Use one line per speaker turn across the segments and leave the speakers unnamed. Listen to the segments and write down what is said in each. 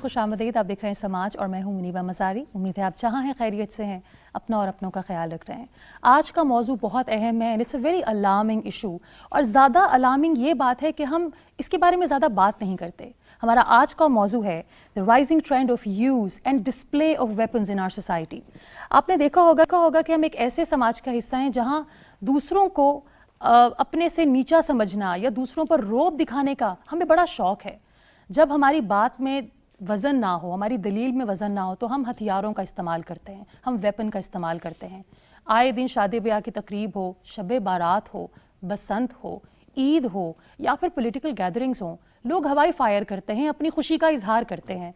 خوش آمدید. آپ دیکھ رہے ہیں سماج اور میں ہوں منیبہ مزاری. امید ہے آپ جہاں ہیں خیریت سے ہیں, اپنا اور اپنوں کا خیال رکھ رہے ہیں. آج کا موضوع بہت اہم ہے and it's a very alarming issue, اور زیادہ الارمنگ یہ بات ہے کہ ہم اس کے بارے میں زیادہ بات نہیں کرتے. ہمارا آج کا موضوع ہے the rising trend of use and display of weapons in our society. آپ نے دیکھا ہوگا کہ ہم ایک ایسے سماج کا حصہ ہیں جہاں دوسروں کو اپنے سے نیچا سمجھنا یا دوسروں پر رعب دکھانے کا ہمیں بڑا شوق ہے. جب ہماری بات میں وزن نہ ہو, ہماری دلیل میں وزن نہ ہو, تو ہم ہتھیاروں کا استعمال کرتے ہیں, ہم ویپن کا استعمال کرتے ہیں. آئے دن شادی بیاہ کی تقریب ہو, شب بارات ہو, بسنت ہو, عید ہو یا پھر پولیٹیکل گیدرنگز ہوں, لوگ ہوائی فائر کرتے ہیں, اپنی خوشی کا اظہار کرتے ہیں.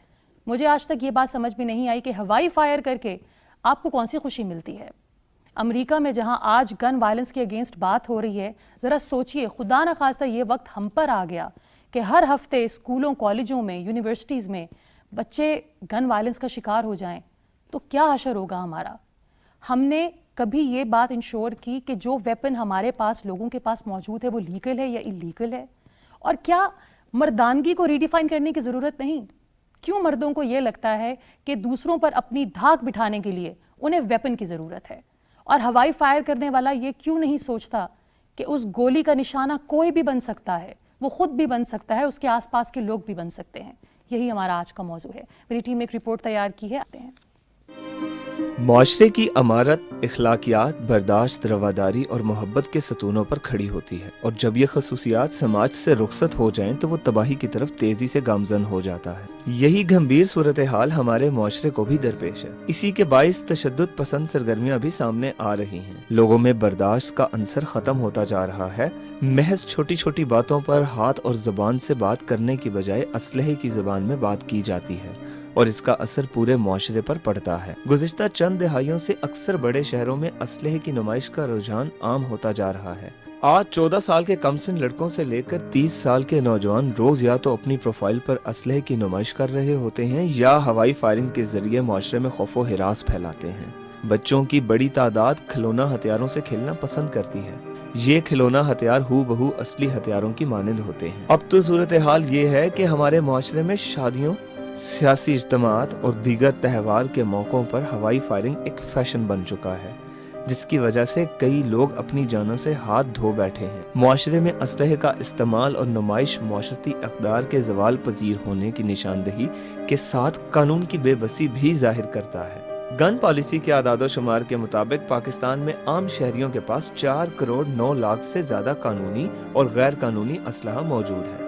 مجھے آج تک یہ بات سمجھ میں نہیں آئی کہ ہوائی فائر کر کے آپ کو کون سی خوشی ملتی ہے. امریکہ میں جہاں آج گن وائلنس کے اگینسٹ بات ہو رہی ہے, ذرا سوچئے خدا نخواستہ یہ وقت ہم پر آ گیا کہ ہر ہفتے اسکولوں, کالجوں میں, یونیورسٹیز میں بچے گن وائلنس کا شکار ہو جائیں تو کیا حشر ہوگا ہمارا. ہم نے کبھی یہ بات انشور کی کہ جو ویپن ہمارے پاس, لوگوں کے پاس موجود ہے, وہ لیگل ہے یا اللیگل ہے؟ اور کیا مردانگی کو ریڈیفائن کرنے کی ضرورت نہیں؟ کیوں مردوں کو یہ لگتا ہے کہ دوسروں پر اپنی دھاک بٹھانے کے لیے انہیں ویپن کی ضرورت ہے؟ اور ہوائی فائر کرنے والا یہ کیوں نہیں سوچتا کہ اس گولی کا نشانہ کوئی بھی بن سکتا ہے, وہ خود بھی بن سکتا ہے, اس کے آس پاس کے لوگ بھی بن سکتے ہیں. یہی ہمارا آج کا موضوع ہے. میری ٹیم نے ایک رپورٹ تیار کی ہے, آتے ہیں.
معاشرے کی عمارت اخلاقیات, برداشت, رواداری اور محبت کے ستونوں پر کھڑی ہوتی ہے, اور جب یہ خصوصیات سماج سے رخصت ہو جائیں تو وہ تباہی کی طرف تیزی سے گامزن ہو جاتا ہے. یہی گھمبیر صورتحال ہمارے معاشرے کو بھی درپیش ہے. اسی کے باعث تشدد پسند سرگرمیاں بھی سامنے آ رہی ہیں. لوگوں میں برداشت کا عنصر ختم ہوتا جا رہا ہے. محض چھوٹی چھوٹی باتوں پر ہاتھ اور زبان سے بات کرنے کی بجائے اسلحے کی زبان میں بات کی جاتی ہے, اور اس کا اثر پورے معاشرے پر پڑتا ہے. گزشتہ چند دہائیوں سے اکثر بڑے شہروں میں اسلحے کی نمائش کا رجحان عام ہوتا جا رہا ہے. آج 14 سال کے کم سن لڑکوں سے لے کر 30 سال کے نوجوان روز یا تو اپنی پروفائل پر اسلحے کی نمائش کر رہے ہوتے ہیں یا ہوائی فائرنگ کے ذریعے معاشرے میں خوف و ہراس پھیلاتے ہیں. بچوں کی بڑی تعداد کھلونا ہتھیاروں سے کھیلنا پسند کرتی ہے. یہ کھلونا ہتھیار ہو بہو اصلی ہتھیاروں کی مانند ہوتے ہیں. اب تو صورتحال یہ ہے کہ ہمارے معاشرے میں شادیوں, سیاسی اجتماعات اور دیگر تہوار کے موقعوں پر ہوائی فائرنگ ایک فیشن بن چکا ہے, جس کی وجہ سے کئی لوگ اپنی جانوں سے ہاتھ دھو بیٹھے ہیں. معاشرے میں اسلحے کا استعمال اور نمائش معاشرتی اقدار کے زوال پذیر ہونے کی نشاندہی کے ساتھ قانون کی بے بسی بھی ظاہر کرتا ہے. گن پالیسی کے اعداد و شمار کے مطابق پاکستان میں عام شہریوں کے پاس 4 کروڑ 9 لاکھ سے زیادہ قانونی اور غیر قانونی اسلحہ موجود ہے.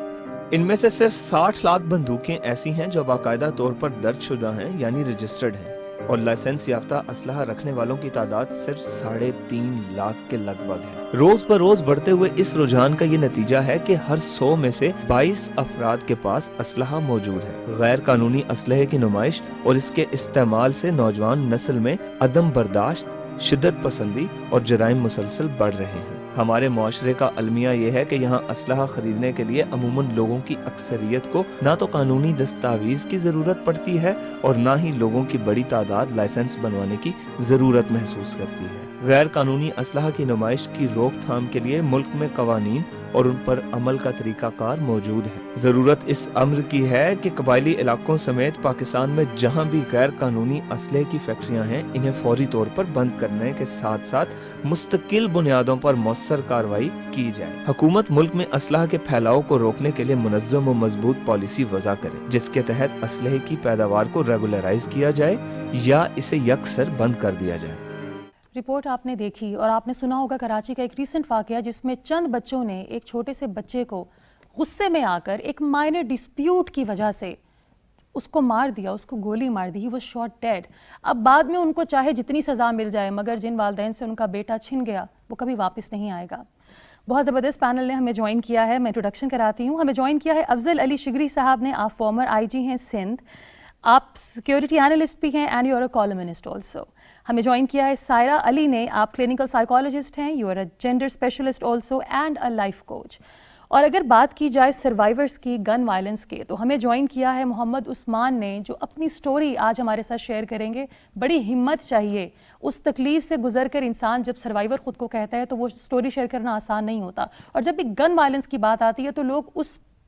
ان میں سے صرف 60 لاکھ بندوقیں ایسی ہیں جو باقاعدہ طور پر درج شدہ ہیں یعنی رجسٹرڈ ہیں, اور لائسنس یافتہ اسلحہ رکھنے والوں کی تعداد صرف 3.5 لاکھ کے لگ بھگ ہے. روز بروز بڑھتے ہوئے اس رجحان کا یہ نتیجہ ہے کہ ہر 100 میں سے 22 افراد کے پاس اسلحہ موجود ہے. غیر قانونی اسلحے کی نمائش اور اس کے استعمال سے نوجوان نسل میں عدم برداشت, شدت پسندی اور جرائم مسلسل بڑھ رہے ہیں. ہمارے معاشرے کا المیہ یہ ہے کہ یہاں اسلحہ خریدنے کے لیے عموماً لوگوں کی اکثریت کو نہ تو قانونی دستاویز کی ضرورت پڑتی ہے اور نہ ہی لوگوں کی بڑی تعداد لائسنس بنوانے کی ضرورت محسوس کرتی ہے. غیر قانونی اسلحہ کی نمائش کی روک تھام کے لیے ملک میں قوانین اور ان پر عمل کا طریقہ کار موجود ہے. ضرورت اس امر کی ہے کہ قبائلی علاقوں سمیت پاکستان میں جہاں بھی غیر قانونی اسلحے کی فیکٹریاں ہیں, انہیں فوری طور پر بند کرنے کے ساتھ ساتھ مستقل بنیادوں پر مؤثر کارروائی کی جائے. حکومت ملک میں اسلحہ کے پھیلاؤ کو روکنے کے لیے منظم و مضبوط پالیسی وضع کرے, جس کے تحت اسلحے کی پیداوار کو ریگولرائز کیا جائے یا اسے یکسر بند کر دیا جائے.
رپورٹ آپ نے دیکھی اور آپ نے سنا ہوگا کراچی کا ایک ریسنٹ واقعہ جس میں چند بچوں نے ایک چھوٹے سے بچے کو غصے میں آ کر ایک مائنر ڈسپیوٹ کی وجہ سے اس کو مار دیا, اس کو گولی مار دی. He was shot dead. اب بعد میں ان کو چاہے جتنی سزا مل جائے, مگر جن والدین سے ان کا بیٹا چھن گیا وہ کبھی واپس نہیں آئے گا. بہت زبردست پینل نے ہمیں جوائن کیا ہے. میں انٹروڈکشن کراتی ہوں. ہمیں جوائن کیا ہے افضل علی شگری صاحب نے. آپ فارمر آئی جی ہیں سندھ, آپ سیکیورٹی اینالسٹ بھی ہیں and you are a columnist also. ہمیں جوائن کیا ہے سائرہ علی نے. آپ کلینکل سائیکالوجسٹ ہیں, you are a gender specialist also and a life coach. اور اگر بات کی جائے سروائیورز کی گن وائلنس کے, تو ہمیں جوائن کیا ہے محمد عثمان نے, جو اپنی سٹوری آج ہمارے ساتھ شیئر کریں گے. بڑی ہمت چاہیے. اس تکلیف سے گزر کر انسان جب سروائیور خود کو کہتا ہے تو وہ سٹوری شیئر کرنا آسان نہیں ہوتا, اور جب بھی گن وائلنس کی بات آتی ہے تو لوگ اس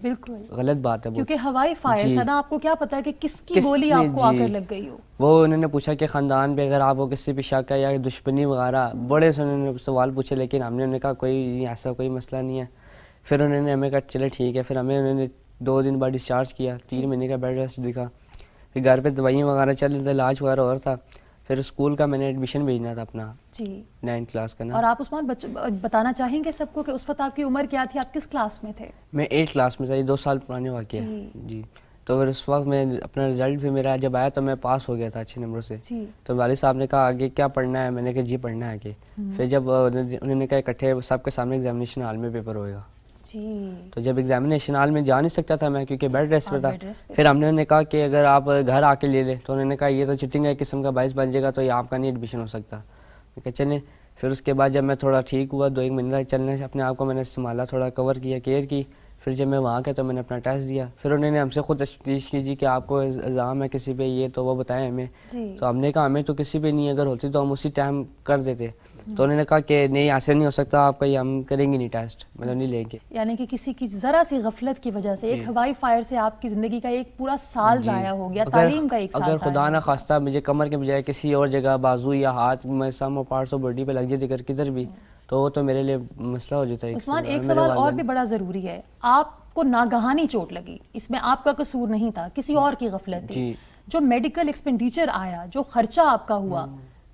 بالکل
غلط بات ہے
کیونکہ ہوائی فائر تھا نا, آپ کو کیا پتا ہے کہ کس کی گولی آپ کو آ کر لگ گئی ہو.
وہ انہوں نے پوچھا کہ خاندان پہ اگر آپ کو کسی پہ شک ہے یا دشمنی وغیرہ, بڑے سے انہوں نے سوال پوچھے, لیکن ہم نے انہیں کہا کوئی ایسا کوئی مسئلہ نہیں ہے. پھر انہوں نے ہمیں کہا چلے ٹھیک ہے. پھر ہمیں انہوں نے 2 دن بعد ڈسچارج کیا, 3 مہینے کا بیڈ ریسٹ دکھا. پھر گھر پہ دوائیاں وغیرہ چل رہے تھے, علاج وغیرہ ہو رہا تھا. پھر اسکول کا میں نے ایڈمیشن بھیجنا تھا اپنا 9th کلاس کا نا.
اور آپ عثمان بتانا چاہیں گے سب کو کہ اس وقت آپ کی عمر کیا تھی, آپ کس کلاس میں تھے؟
میں 8th کلاس میں تھا, یہ 2 سال پرانے واقعہ جی. تو پھر اس وقت میں اپنا رزلٹ بھی میرا جب آیا تو میں پاس ہو گیا تھا اچھے نمبروں سے. تو والد صاحب نے کہا آگے کیا پڑھنا ہے, میں نے کہا جی پڑھنا ہے آگے. پھر جب انہوں نے کہا اکٹھے سب کے سامنے ایگزامینیشن ہال میں پیپر ہوئے گا. تو جب ایگزامینیشن ہال میں جا نہیں سکتا تھا میں کیونکہ بیڈ ریسٹ پہ تھا. پھر ہم نے انہیں کہا کہ اگر آپ گھر آ کے لے لیں, تو انہوں نے کہا یہ تو چٹنگ ہے قسم کا, باعث بن جائے گا تو یہ آپ کا نہیں ایڈمیشن ہو سکتا. میں کہا چلیں. پھر اس کے بعد جب میں تھوڑا ٹھیک ہوا, 2-1 مہینے تک چلنے سے اپنے آپ کو میں نے سنبھالا, تھوڑا کور کیا, کیئر کی. پھر جب میں وہاں گیا تو میں نے اپنا ٹیسٹ دیا. پھر انہوں نے ہم سے خود تشخیص کی جی کہ آپ کو الزام ہے کسی پہ یہ, تو وہ بتائیں ہمیں. تو ہم نے کہا ہمیں تو کسی پہ نہیں, اگر ہوتی تو ہم اسی ٹائم کر دیتے. تو انہوں نے کہا کہ نہیں ایسے نہیں ہو سکتا آپ کا, یہ ہم کریں گے نہیں ٹیسٹ, مطلب نہیں لیں گے.
یعنی کہ کسی کی ذرا سی غفلت کی وجہ سے ایک ہوائی فائر سے آپ کی زندگی کا ایک پورا سال ضائع ہو گیا, تعلیم کا ایک سال.
اگر خدا نہ خواستہ مجھے کمر کے بجائے کسی اور جگہ بازو یا ہاتھ میں سم پارٹس آف باڈی پہ لگ جاتی اگر کدھر بھی, تو وہ تو میرے لیے مسئلہ ہو جاتا ہے.
عثمان ایک سوال اور بھی بڑا ضروری ہے, آپ کو ناگہانی چوٹ لگی, اس میں آپ کا قصور نہیں تھا, کسی اور کی غفلت تھی. جو میڈیکل ایکسپینڈیچر آیا, جو خرچہ آپ کا ہوا,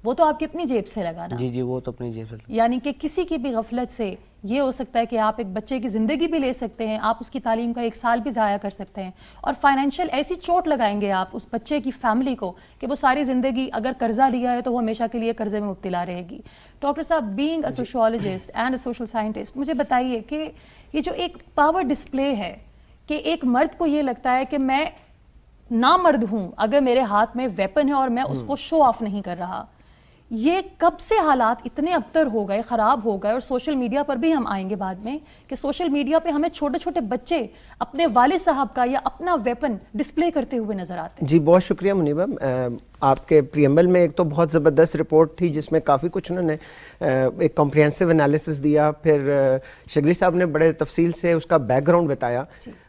وہ تو آپ کی اپنی جیب سے لگا نا.
جی وہ تو اپنی جیب سے.
یعنی کہ کسی کی بھی غفلت سے یہ ہو سکتا ہے کہ آپ ایک بچے کی زندگی بھی لے سکتے ہیں, آپ اس کی تعلیم کا 1 سال بھی ضائع کر سکتے ہیں, اور فائنینشیل ایسی چوٹ لگائیں گے آپ اس بچے کی فیملی کو کہ وہ ساری زندگی اگر قرضہ لیا ہے تو وہ ہمیشہ کے لیے قرضے میں مبتلا رہے گی. ڈاکٹر صاحب, being a sociologist and a social scientist, مجھے بتائیے کہ یہ جو ایک پاور ڈسپلے ہے کہ ایک مرد کو یہ لگتا ہے کہ میں نامرد ہوں اگر میرے ہاتھ میں ویپن ہے اور میں اس کو شو آف نہیں کر رہا, یہ کب سے حالات اتنے ابتر ہو گئے, خراب ہو گئے؟ اور سوشل میڈیا پر بھی ہم آئیں گے بعد میں کہ سوشل میڈیا پہ ہمیں چھوٹے چھوٹے بچے اپنے والد صاحب کا یا اپنا ویپن ڈسپلے کرتے ہوئے نظر آتے ہیں.
جی بہت شکریہ منیبہ. آپ کے پریمبل میں ایک تو بہت زبردست رپورٹ تھی جس میں کافی کچھ انہوں نے ایک کمپریہنسو انالیسس دیا, پھر شگری صاحب نے بڑے تفصیل سے اس کا بیک گراؤنڈ بتایا.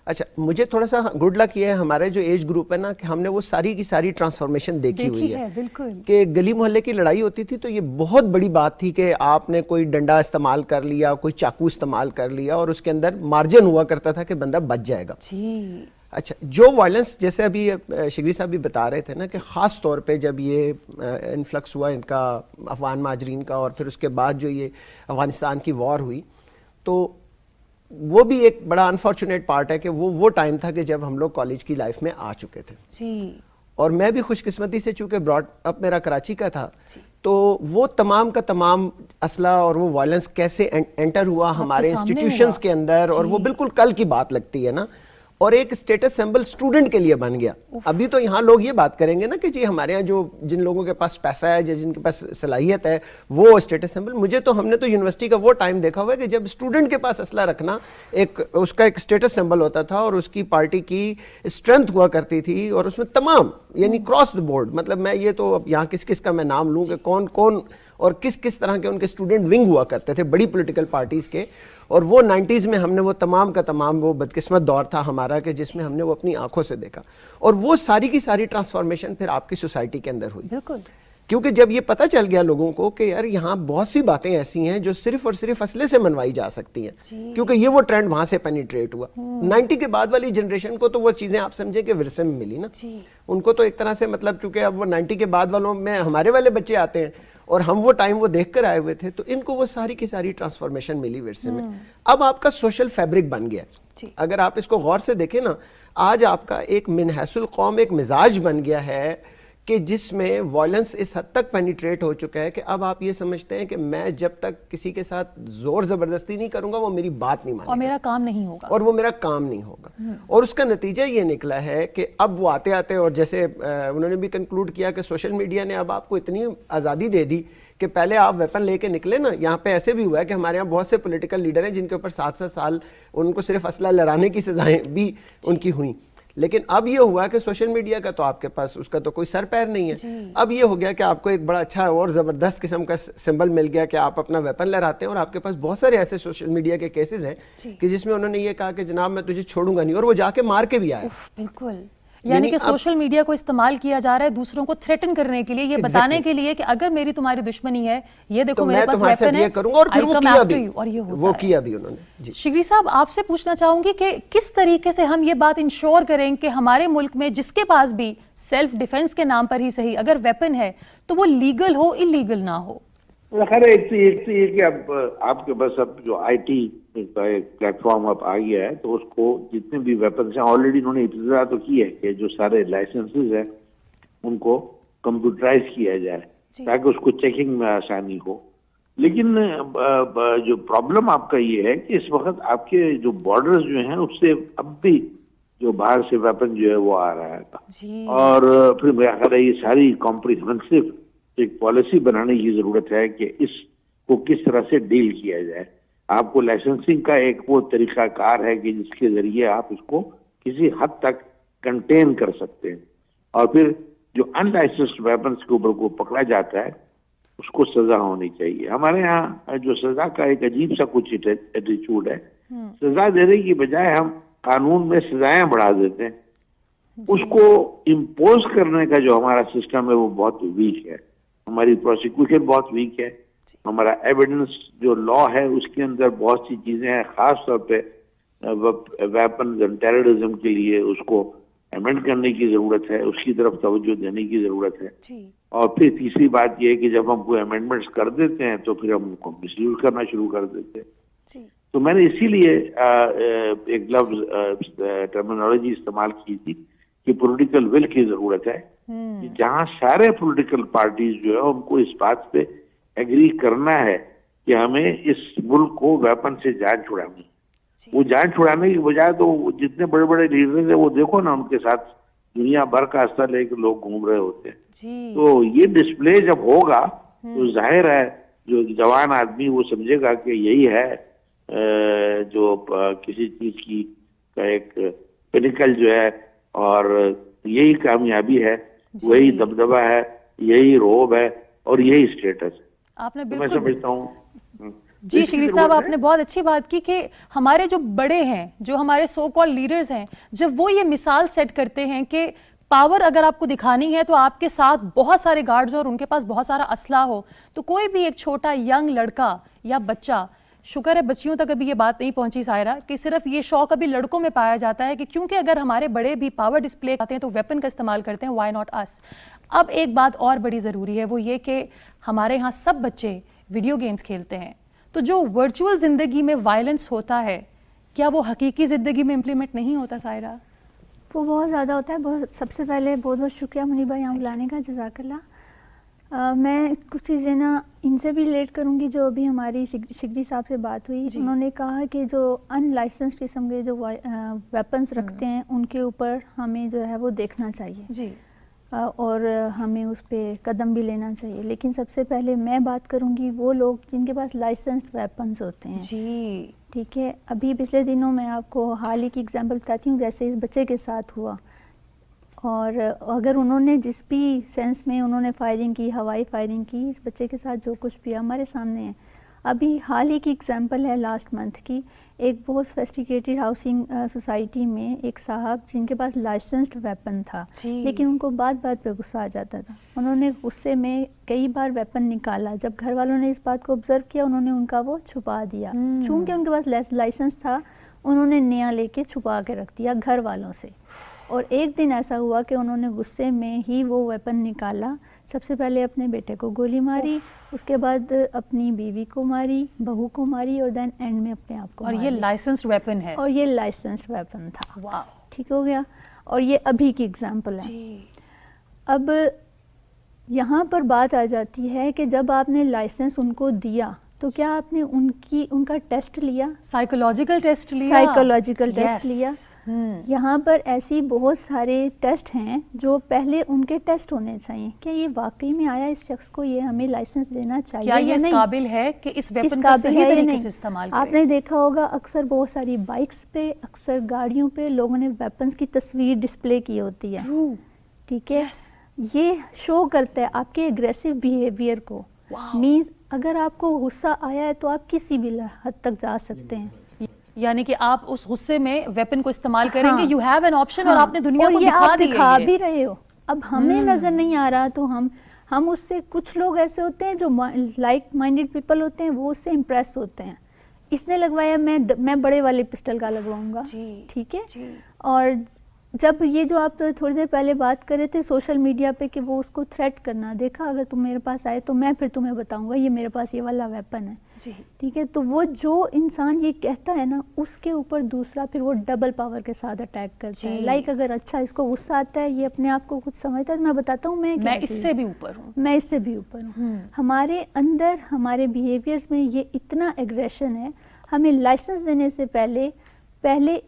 اچھا, مجھے تھوڑا سا گڈ لک یہ ہے ہمارے جو ایج گروپ ہے نا کہ ہم نے وہ ساری کی ساری ٹرانسفارمیشن دیکھی ہوئی ہے.
بالکل
کہ گلی محلے کی لڑائی ہوتی تھی تو یہ بہت بڑی بات تھی کہ آپ نے کوئی ڈنڈا استعمال کر لیا, کوئی چاقو استعمال کر لیا, اور اس کے اندر مارجن ہوا کرتا تھا کہ بندہ بچ جائے گا. اچھا, جو وائلنس جیسے ابھی شگری صاحب بھی بتا رہے تھے نا کہ خاص طور پہ جب یہ انفلکس ہوا ان کا افغان مہاجرین کا, اور پھر اس کے بعد جو یہ افغانستان کی وار ہوئی, تو وہ بھی ایک بڑا انفارچونیٹ پارٹ ہے کہ وہ ٹائم تھا کہ جب ہم لوگ کالج کی لائف میں آ چکے تھے. اور میں بھی خوش قسمتی سے چونکہ براڈ اپ میرا کراچی کا تھا, تو وہ تمام کا تمام اسلحہ اور وہ وائلنس کیسے انٹر ہوا ہمارے انسٹیٹیوشنز کے اندر, اور وہ بالکل کل کی بات لگتی ہے نا, اور ایک اسٹیٹس سمبل اسٹوڈنٹ کے لیے بن گیا. ابھی تو یہاں لوگ یہ بات کریں گے نا کہ جی ہمارے یہاں جن لوگوں کے پاس پیسہ ہے, جن کے پاس صلاحیت ہے, وہ اسٹیٹس سمبل. ہم نے تو یونیورسٹی کا وہ ٹائم دیکھا ہوا ہے کہ جب اسٹوڈنٹ کے پاس اسلحہ رکھنا اس کا ایک اسٹیٹس سمبل ہوتا تھا, اور اس کی پارٹی کی اسٹرینتھ ہوا کرتی تھی, اور اس میں تمام یعنی کراس دا بورڈ, مطلب میں یہ تو اب یہاں کس کا میں نام لوں کہ کون کون اور کس طرح کے ان کے اسٹوڈنٹ ونگ ہوا کرتے تھے بڑی پولیٹیکل پارٹیز کے. اور وہ 90s میں ہم نے وہ تمام کا تمام وہ بدقسمت دور تھا ہمارا کہ جس میں ہم نے وہ اپنی آنکھوں سے دیکھا, اور وہ ساری کی ساری ٹرانسفارمیشن پھر آپ کی سوسائٹی کے اندر ہوئی.
بالکل,
کیونکہ جب یہ پتہ چل گیا لوگوں کو کہ یار یہاں بہت سی باتیں ایسی ہیں جو صرف اور صرف اسلحے سے منوائی جا سکتی ہیں, کیونکہ یہ وہ ٹرینڈ وہاں سے پینیٹریٹ ہوا. 90 کے بعد والی جنریشن کو تو وہ چیزیں آپ سمجھیں کہ ورثے میں ملی نا, ان کو تو ایک طرح سے مطلب چونکہ اب وہ 90 کے بعد والوں میں ہمارے والے بچے آتے ہیں اور ہم وہ ٹائم وہ دیکھ کر آئے ہوئے تھے, تو ان کو وہ ساری کی ساری ٹرانسفارمیشن ملی ورثے میں. اب آپ کا سوشل فیبرک بن گیا. اگر آپ اس کو غور سے دیکھیں نا, آج آپ کا ایک من حیث القوم ایک مزاج بن گیا ہے کہ جس میں وائلنس اس حد تک پینیٹریٹ ہو چکا ہے کہ اب آپ یہ سمجھتے ہیں کہ میں جب تک کسی کے ساتط زور زبردستی نہیں کروں گا وہ میری بات نہیں مانے گا,
اور میرا کام نہیں ہوگا,
اور وہ میرا کام نہیں ہوگا. اور اس کا نتیجہ یہ نکلا ہے کہ اب وہ آتے آتے, اور جیسے انہوں نے بھی کنکلوڈ کیا کہ سوشل میڈیا نے اب آپ کو اتنی آزادی دے دی کہ پہلے آپ ویپن لے کے نکلے نا. یہاں پہ ایسے بھی ہوا ہے کہ ہمارے یہاں بہت سے پولیٹیکل لیڈر ہیں جن کے اوپر 7 سال ان کو صرف اسلحہ لہرانے کی سزائیں بھی ان کی ہوئیں, لیکن اب یہ ہوا کہ سوشل میڈیا کا تو آپ کے پاس اس کا تو کوئی سر پیر نہیں ہے. اب یہ ہو گیا کہ آپ کو ایک بڑا اچھا اور زبردست قسم کا سمبل مل گیا کہ آپ اپنا ویپن لہراتے ہیں, اور آپ کے پاس بہت سارے ایسے سوشل میڈیا کے کیسز ہیں کہ جس میں انہوں نے یہ کہا کہ جناب میں تجھے چھوڑوں گا نہیں, اور وہ جا کے مار کے بھی آئے.
بالکل, یعنی کہ سوشل میڈیا کو استعمال کیا جا رہا ہے دوسروں کو تھریٹن کرنے کے لیے, یہ بتانے کے لیے کہ اگر میری تمہاری دشمنی ہے, یہ دیکھو میرے پاس ویپن ہے, اور یہ
وہ کیا بھی انہوں نے.
شگری صاحب آپ سے پوچھنا چاہوں گی کہ کس طریقے سے ہم یہ بات انشور کریں کہ ہمارے ملک میں جس کے پاس بھی سیلف ڈیفense کے نام پر ہی صحیح اگر ویپن ہے تو وہ لیگل ہو, انلیگل نہ ہو.
خیر ایک تو یہ کہ اب آپ کے پاس اب جو آئی ٹی کا ایک پلیٹ فارم اب آ گیا ہے, تو اس کو جتنے بھی ویپنس ہیں آلریڈی انہوں نے ابتدا تو کی ہے کہ جو سارے لائسنسز ہیں ان کو کمپیوٹرائز کیا جائے تاکہ اس کو چیکنگ میں آسانی ہو. لیکن جو پرابلم آپ کا یہ ہے کہ اس وقت آپ کے جو بارڈرز جو ہیں اس سے اب بھی جو باہر سے ویپن جو ہے وہ آ رہا ہے, اور پھر میرا خیال ہے یہ ساری کمپریہنسو ایک پالیسی بنانے کی ضرورت ہے کہ اس کو کس طرح سے ڈیل کیا جائے. آپ کو لائسنسنگ کا ایک وہ طریقہ کار ہے کہ جس کے ذریعے آپ اس کو کسی حد تک کنٹین کر سکتے ہیں, اور پھر جو ان لائسنسڈ ویپنس کے اوپر کو پکڑا جاتا ہے اس کو سزا ہونی چاہیے. ہمارے یہاں جو سزا کا ایک عجیب سا کچھ ایٹیچیوڈ ہے, سزا دینے کی بجائے ہم قانون میں سزائیں بڑھا دیتے ہیں. اس کو امپوز کرنے کا جو ہمارا سسٹم ہے وہ بہت ویک ہے, ہماری پروسیکیوشن بہت ویک ہے, ہمارا ایویڈنس جو لا ہے اس کے اندر بہت سی چیزیں ہیں, خاص طور پہ ویپنز اینڈ ٹیررزم کے لیے اس کو امینڈ کرنے کی ضرورت ہے, اس کی طرف توجہ دینے کی ضرورت ہے. اور پھر تیسری بات یہ ہے کہ جب ہم کوئی امینڈمنٹس کر دیتے ہیں تو پھر ہم ان کو مس یوز کرنا شروع کر دیتے ہیں. تو میں نے اسی لیے ایک لفظ ٹرمینالوجی استعمال کی تھی کہ پولیٹیکل ول کی ضرورت ہے, کہ جہاں سارے پولیٹیکل پارٹیز جو ہے ان کو اس بات پہ ایگری کرنا ہے کہ ہمیں اس ملک کو ویپن سے جان چھڑانی. وہ جان چھڑانے کی بجائے تو جتنے بڑے بڑے لیڈرز ہیں وہ دیکھو نا, ان کے ساتھ دنیا بھر کا اسلحہ لے کے لوگ گھوم رہے ہوتے ہیں. تو یہ ڈسپلے جب ہوگا تو ظاہر ہے جو جوان آدمی وہ سمجھے گا کہ یہی ہے جو کسی چیز کی کا ایک پینیکل جو ہے, اور یہی کامیابی ہے, وہی دبدبہ ہے, یہی روب ہے, اور یہی اسٹیٹس.
آپ نے
میں سمجھتا ہوں.
جی شگری صاحب آپ نے بہت اچھی بات کی کہ ہمارے جو بڑے ہیں, جو ہمارے سو کال لیڈرز ہیں, جب وہ یہ مثال سیٹ کرتے ہیں کہ پاور اگر آپ کو دکھانی ہے تو آپ کے ساتھ بہت سارے گارڈز ہو اور ان کے پاس بہت سارا اسلحہ ہو, تو کوئی بھی ایک چھوٹا ینگ لڑکا یا بچہ, شکر ہے بچیوں تک ابھی یہ بات نہیں پہنچی سائرہ, کہ صرف یہ شوق ابھی لڑکوں میں پایا جاتا ہے کہ کیونکہ اگر ہمارے بڑے بھی پاور ڈسپلے کرتے ہیں تو ویپن کا استعمال کرتے ہیں, وائی ناٹ اس. اب ایک بات اور بڑی ضروری ہے, وہ یہ کہ ہمارے ہاں سب بچے ویڈیو گیمز کھیلتے ہیں, تو جو ورچوئل زندگی میں وائلنس ہوتا ہے کیا وہ حقیقی زندگی میں امپلیمنٹ نہیں ہوتا سائرہ؟
وہ بہت زیادہ ہوتا ہے. سب سے پہلے بہت بہت شکریہ منیبہ یہاں بلانے کا, جزاک اللہ. میں کچھ چیزیں نا ان سے بھی ریلیٹ کروں گی جو ابھی ہماری شگری صاحب سے بات ہوئی. انہوں نے کہا کہ جو ان لائسنس قسم کے جو ویپنز رکھتے ہیں ان کے اوپر ہمیں جو ہے وہ دیکھنا چاہیے, اور ہمیں اس پہ قدم بھی لینا چاہیے. لیکن سب سے پہلے میں بات کروں گی وہ لوگ جن کے پاس لائسنسڈ ویپنز ہوتے ہیں. ٹھیک ہے, ابھی پچھلے دنوں میں آپ کو حال ہی کی اگزامپل بتاتی ہوں, جیسے اس بچے کے ساتھ ہوا, اور اگر انہوں نے جس بھی سینس میں انہوں نے فائرنگ کی, ہوائی فائرنگ کی, اس بچے کے ساتھ جو کچھ بھی ہمارے سامنے ہے. ابھی حال ہی کی اگزامپل ہے لاسٹ منتھ کی, ایک بہت سوفسٹیکیٹڈ ہاؤسنگ سوسائٹی میں ایک صاحب جن کے پاس لائسنسڈ ویپن تھا, لیکن ان کو بات بات پہ غصہ آ جاتا تھا. انہوں نے غصے میں کئی بار ویپن نکالا. جب گھر والوں نے اس بات کو آبزرو کیا انہوں نے ان کا وہ چھپا دیا. چونکہ ان کے پاس لائسنس تھا انہوں نے نیا لے کے چھپا کے رکھ دیا گھر والوں سے. اور ایک دن ایسا ہوا کہ انہوں نے غصے میں ہی وہ ویپن نکالا. سب سے پہلے اپنے بیٹے کو گولی ماری, اس کے بعد اپنی بیوی کو ماری, بہو کو ماری, اور دین اینڈ میں اپنے آپ کو.
اور یہ لائسنسڈ ویپن ہے,
اور یہ لائسنسڈ ویپن تھا. ٹھیک ہو گیا. اور یہ ابھی کی اگزامپل ہے. اب یہاں پر بات آ جاتی ہے کہ جب آپ نے لائسنس ان کو دیا تو تو کیا آپ نے ان کا ٹیسٹ لیا؟
سائیکولوجیکل ٹیسٹ لیا؟
سائیکولوجیکل ٹیسٹ لیا. یہاں پر ایسی بہت سارے ٹیسٹ ہیں جو پہلے ان کے ٹیسٹ ہونے چاہیے. کیا یہ واقعی میں آیا اس شخص کو یہ ہمیں لائسنس دینا چاہیے
کیا یہ اس قابل ہے کہ اس ویپن کا صحیح طریقے سے استعمال کرے؟
آپ نے دیکھا ہوگا اکثر بہت ساری بائکس پہ، اکثر گاڑیوں پہ لوگوں نے ویپنز کی تصویر ڈسپلے کی ہوتی ہے. ٹھیک ہے، یہ شو کرتا ہے آپ کے اگریسو بیہیویئر کو. مینز اگر آپ کو غصہ آیا ہے تو آپ کسی بھی حد تک جا سکتے ہیں.
یعنی کہ آپ اس غصے میں ویپن کو استعمال کریں گے. یو ہیو این آپشن اور آپ نے دنیا کو
دکھا بھی رہے ہو. اب ہمیں نظر نہیں آ رہا تو ہم اس سے، کچھ لوگ ایسے ہوتے ہیں جو لائک مائنڈیڈ پیپل ہوتے ہیں، وہ اس سے امپریس ہوتے ہیں. اس نے لگوایا، میں بڑے والے پسٹل کا لگواؤں گا. ٹھیک ہے. اور جب یہ جو آپ تھوڑی دیر پہلے بات کر رہے تھے سوشل میڈیا پہ کہ وہ اس کو تھریٹ کرنا، دیکھا اگر تم میرے پاس آئے تو میں پھر تمہیں بتاؤں گا یہ میرے پاس یہ والا ویپن ہے. ٹھیک ہے. تو وہ جو انسان یہ کہتا ہے نا، اس کے اوپر دوسرا پھر وہ ڈبل پاور کے ساتھ اٹیک کرتا ہے. لائک اگر اچھا اس کو غصہ آتا ہے، یہ اپنے آپ کو کچھ سمجھتا ہے، میں بتاتا ہوں میں
اس سے بھی اوپر ہوں،
میں اس سے بھی اوپر ہوں. ہمارے اندر، ہمارے بیہیویئرز میں یہ اتنا ایگریشن ہے. ہمیں لائسنس دینے سے پہلے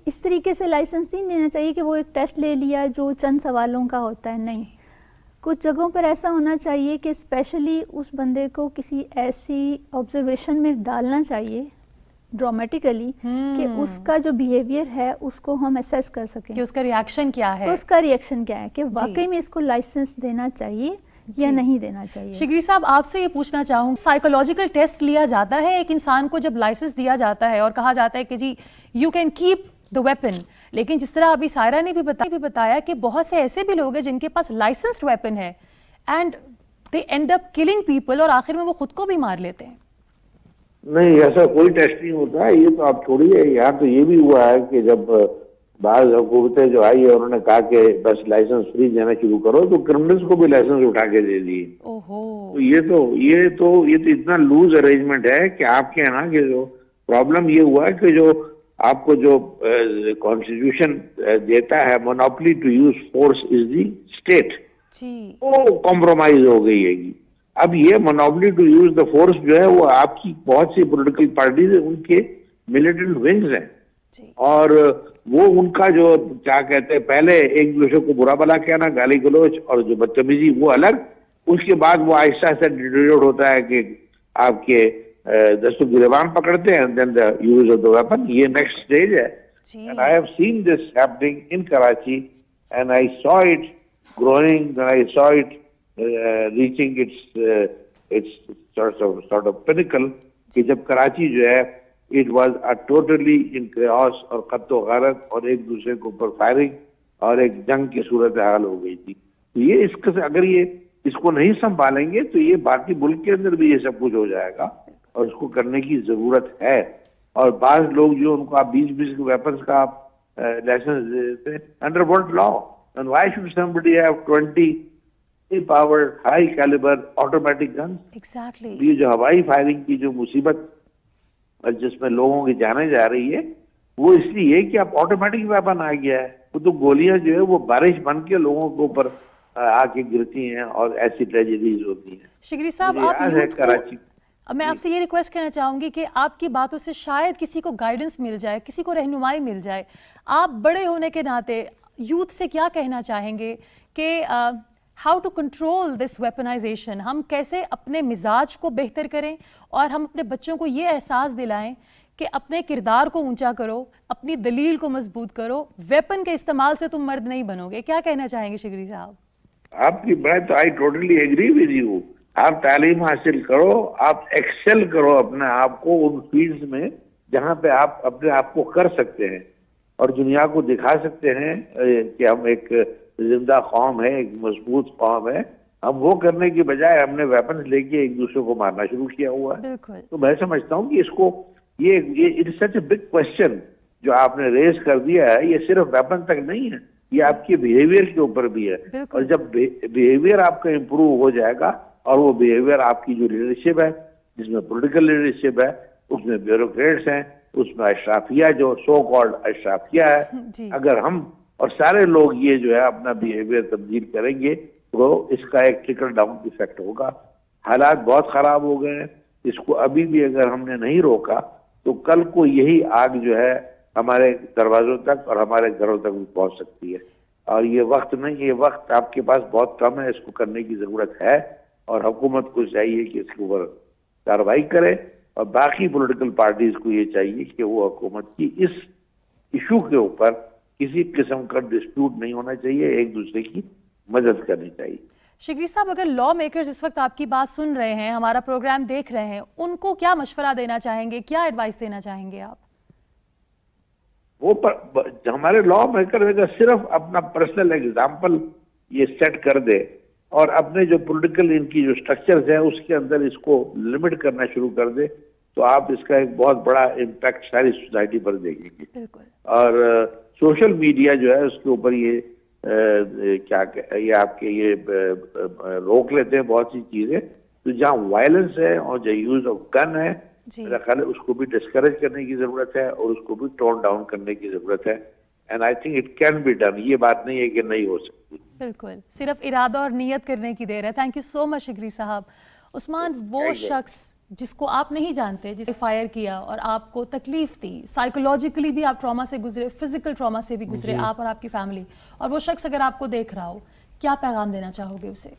اس طریقے سے لائسنس نہیں دینا چاہیے کہ وہ ایک ٹیسٹ لے لیا جو چند سوالوں کا ہوتا ہے. نہیں، کچھ جگہوں پر ایسا ہونا چاہیے کہ اسپیشلی اس بندے کو کسی ایسی آبزرویشن میں ڈالنا چاہیے ڈرامیٹیکلی کہ اس کا جو بیہیویئر ہے اس کو ہم اسیس کر سکیں
کہ اس کا ریاکشن کیا ہے.
اس کا ریاکشن کیا ہے، کہ واقعی میں اس کو لائسنس دینا چاہیے یا نہیں دینا چاہیے.
شگری صاحب، آپ سے یہ پوچھنا چاہوں، سائیکولوجیکل ٹیسٹ لیا جاتا ہے ایک انسان کو جب لائسنس دیا جاتا ہے اور کہا جاتا ہے کہ جی you can keep the weapon, لیکن جس طرح ابھی سائرہ نے بھی بتایا کہ بہت سے ایسے بھی لوگ ہیں جن کے پاس لائسنسڈ ویپن ہے and they end up killing people, اور آخر میں وہ خود کو بھی مار لیتے ہیں.
نہیں، ایسا کوئی ٹیسٹ نہیں ہوتا ہے. یہ تو آپ چھوڑیے، یہاں تو یہ بھی ہوا ہے کہ جب بعض حکومتیں جو آئی ہے انہوں نے کہا کہ بس لائسنس فری دینا شروع کرو، تو کرمنلز کو بھی لائسنس اٹھا کے دے دیے. تو یہ تو اتنا لوز ارینجمنٹ ہے کہ آپ کے یہاں کہ جو پرابلم یہ ہوا ہے کہ جو آپ کو جو کانسٹیٹیوشن دیتا ہے monopoly to use force is the state, وہ کمپرومائز ہو گئی ہے. اب یہ monopoly to use the force جو ہے وہ آپ کی بہت سی پولیٹیکل پارٹیز ہیں، ان کے ملیٹنٹ ونگز ہیں، اور وہ ان کا جو کیا کہتے ہیں، پہلے ایک دوسرے کو برا بلا کہنا، گالی گلوچ اور جو بدتمیزی وہ الگ. اس کے بعد وہ آہستہ آہستہ ڈیٹیریٹ ہوتا ہے کہ آپ کے دست و گریبان پکڑتے ہیں، then the use of the weapon. یہ نیکسٹ اسٹیج ہے. And I have seen this happening in Karachi, and I saw it growing, and I saw it reaching its sort of pinnacle. کہ جب کراچی جو ہے it was a totally in chaos اور قتل و غارت اور ایک دوسرے کے اوپر فائرنگ اور ایک جنگ کی صورتحال ہو گئی تھی. تو یہ اگر اس کو نہیں سنبھالیں گے تو یہ باقی ملک کے اندر بھی یہ سب کچھ ہو جائے گا، اور اس کو کرنے کی ضرورت ہے. اور بعض لوگ جو ان کو آپ 20 ویپنس کا آپ لائسنس دیتے ہیں under world law, and why should somebody have 20 powered high caliber automatic guns.
Exactly.
یہ جو ہوائی فائرنگ کی جو مصیبت جس میں لوگوں کی جانے جا رہی ہے وہ اس لیے کہ اب آٹومیٹک ویپن آ گیا ہے. وہ تو گولیاں جو ہے وہ بارش بن کے لوگوں کے اوپر آ کے گرتی ہیں اور ایسی ٹریجڈیز ہوتی ہیں.
شگری صاحب، میں آپ سے یہ ریکویسٹ کرنا چاہوں گی کہ آپ کی باتوں سے شاید کسی کو گائیڈنس مل جائے، کسی کو رہنمائی مل جائے. آپ بڑے ہونے کے ناطے یوتھ سے کیا کہنا چاہیں گے کہ how to control this weaponisation? ہم کیسے اپنے مزاج کو بہتر کریں اور ہم اپنے بچوں کو یہ احساس دلائیں کہ اپنے کردار کو اونچا کرو، اپنی دلیل کو مضبوط کرو، ویپن کے استعمال سے تم مرد نہیں بنو گے. کیا کہنا چاہیں گے شگری صاحب؟
آپ کی بات I totally agree with you. آپ تعلیم حاصل کرو، آپ ایکسل کرو اپنے آپ کو ان فیلڈز میں جہاں پہ آپ اپنے آپ کو کر سکتے ہیں اور دنیا کو دکھا سکتے ہیں کہ ہم ایک زندہ قوم ہے، ایک مضبوط قوم ہے. ہم وہ کرنے کی بجائے ہم نے ویپنز لے کے ایک دوسرے کو مارنا شروع کیا ہوا ہے. تو میں سمجھتا ہوں کہ اس کو یہ it's such a big question جو آپ نے ریز کر دیا ہے. یہ صرف ویپن تک نہیں ہے، یہ آپ کے بیہیویئر کے اوپر بھی ہے. اور جب بیہیویئر آپ کا امپروو ہو جائے گا اور وہ بیہیویئر آپ کی جو لیڈرشپ ہے، جس میں پولیٹیکل لیڈرشپ ہے، اس میں بیوروکریٹس ہیں، اس میں اشرافیہ جو سو کالڈ اشرافیہ ہے، اگر ہم اور سارے لوگ یہ جو ہے اپنا بیہیویئر تبدیل کریں گے تو اس کا ایک ٹرکل ڈاؤن ایفیکٹ ہوگا. حالات بہت خراب ہو گئے ہیں. اس کو ابھی بھی اگر ہم نے نہیں روکا تو کل کو یہی آگ جو ہے ہمارے دروازوں تک اور ہمارے گھروں تک بھی پہنچ سکتی ہے. اور یہ وقت نہیں, یہ وقت آپ کے پاس بہت کم ہے, اس کو کرنے کی ضرورت ہے, اور حکومت کو چاہیے کہ اس کے اوپر کارروائی کرے, اور باقی پولیٹیکل پارٹیز کو یہ چاہیے کہ وہ حکومت کی اس ایشو کے اوپر کسی قسم کا ڈسپیوٹ نہیں ہونا چاہیے, ایک دوسرے کی مدد کرنی چاہیے.
شگری صاحب, اگر لا میکرز اس وقت آپ کی بات سن رہے ہیں, ہمارا پروگرام دیکھ رہے ہیں, ان کو کیا مشورہ دینا چاہیں گے, کیا ایڈوائس دینا چاہیں گے آپ؟
وہ ہمارے لا میکر اگر صرف اپنا پرسنل ایگزامپل یہ سیٹ کر دے اور اپنے جو پولیٹیکل ان کی جو سٹرکچرز ہیں اس کے اندر اس کو لمٹ کرنا شروع کر دے تو آپ اس کا ایک بہت بڑا امپیکٹ ساری سوسائٹی پر دیکھیں گے.
بالکل.
اور سوشل میڈیا جو ہے اس کے اوپر یہ آپ کے یہ روک لیتے ہیں بہت سی چیزیں, تو جہاں وائلنس ہے اور جہاں یوز آف گن ہے میرا خیال ہے اس کو بھی ڈسکریج کرنے کی ضرورت ہے اور اس کو بھی ٹون ڈاؤن کرنے کی ضرورت ہے. And I think it can be done, یہ بات نہیں ہے کہ نہیں ہو سکتی.
بالکل, صرف ارادہ اور نیت کرنے کی دیر ہے. تھینک یو سو مچ شگری صاحب. عثمان, وہ شخص جس کو آپ نہیں جانتے, جسے فائر کیا اور آپ کو تکلیف دی, سائیکولوجیکلی بھی آپ ٹراما سے گزرے, فزیکل ٹراما سے بھی گزرے آپ اور آپ کی فیملی, اور وہ شخص اگر آپ کو دیکھ رہا ہو, کیا پیغام دینا چاہو گے اسے؟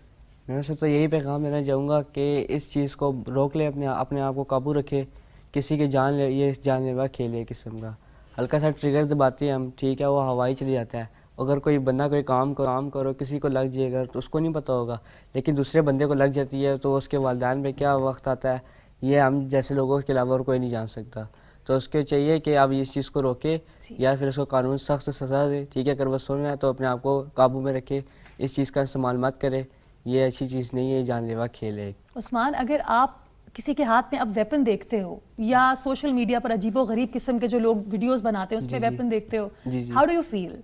میں اسے تو یہی پیغام دینا چاہوں گا کہ اس چیز کو روک لے, اپنے آپ کو قابو رکھے, کسی کی یہ جان لیوا کھیل ہے قسم کا. ہلکا سا ٹریگر دباتے ہیں ہم, ٹھیک ہے, وہ ہوائی چلی جاتا ہے. اگر کوئی بندہ کوئی کام کرو کسی کو لگ جائے گا تو اس کو نہیں پتہ ہوگا, لیکن دوسرے بندے کو لگ جاتی ہے تو اس کے والدین پہ کیا وقت آتا ہے یہ ہم جیسے لوگوں کے علاوہ اور کوئی نہیں جان سکتا. تو اس کے چاہیے کہ آپ اس چیز کو روکے یا پھر اس کو قانون سخت سزا دے, ٹھیک ہے. اگر وہ سن رہا ہے تو اپنے آپ کو قابو میں رکھے, اس چیز کا استعمال مت کرے, یہ اچھی چیز نہیں ہے, جان لیوا کھیل ہے.
عثمان, اگر آپ کسی کے ہاتھ میں اب ویپن دیکھتے ہو یا سوشل میڈیا پر عجیب و غریب قسم کے جو لوگ ویڈیوز بناتے ہیں اس پہ ویپن دیکھتے ہو, ہاؤ ڈو یو فیل؟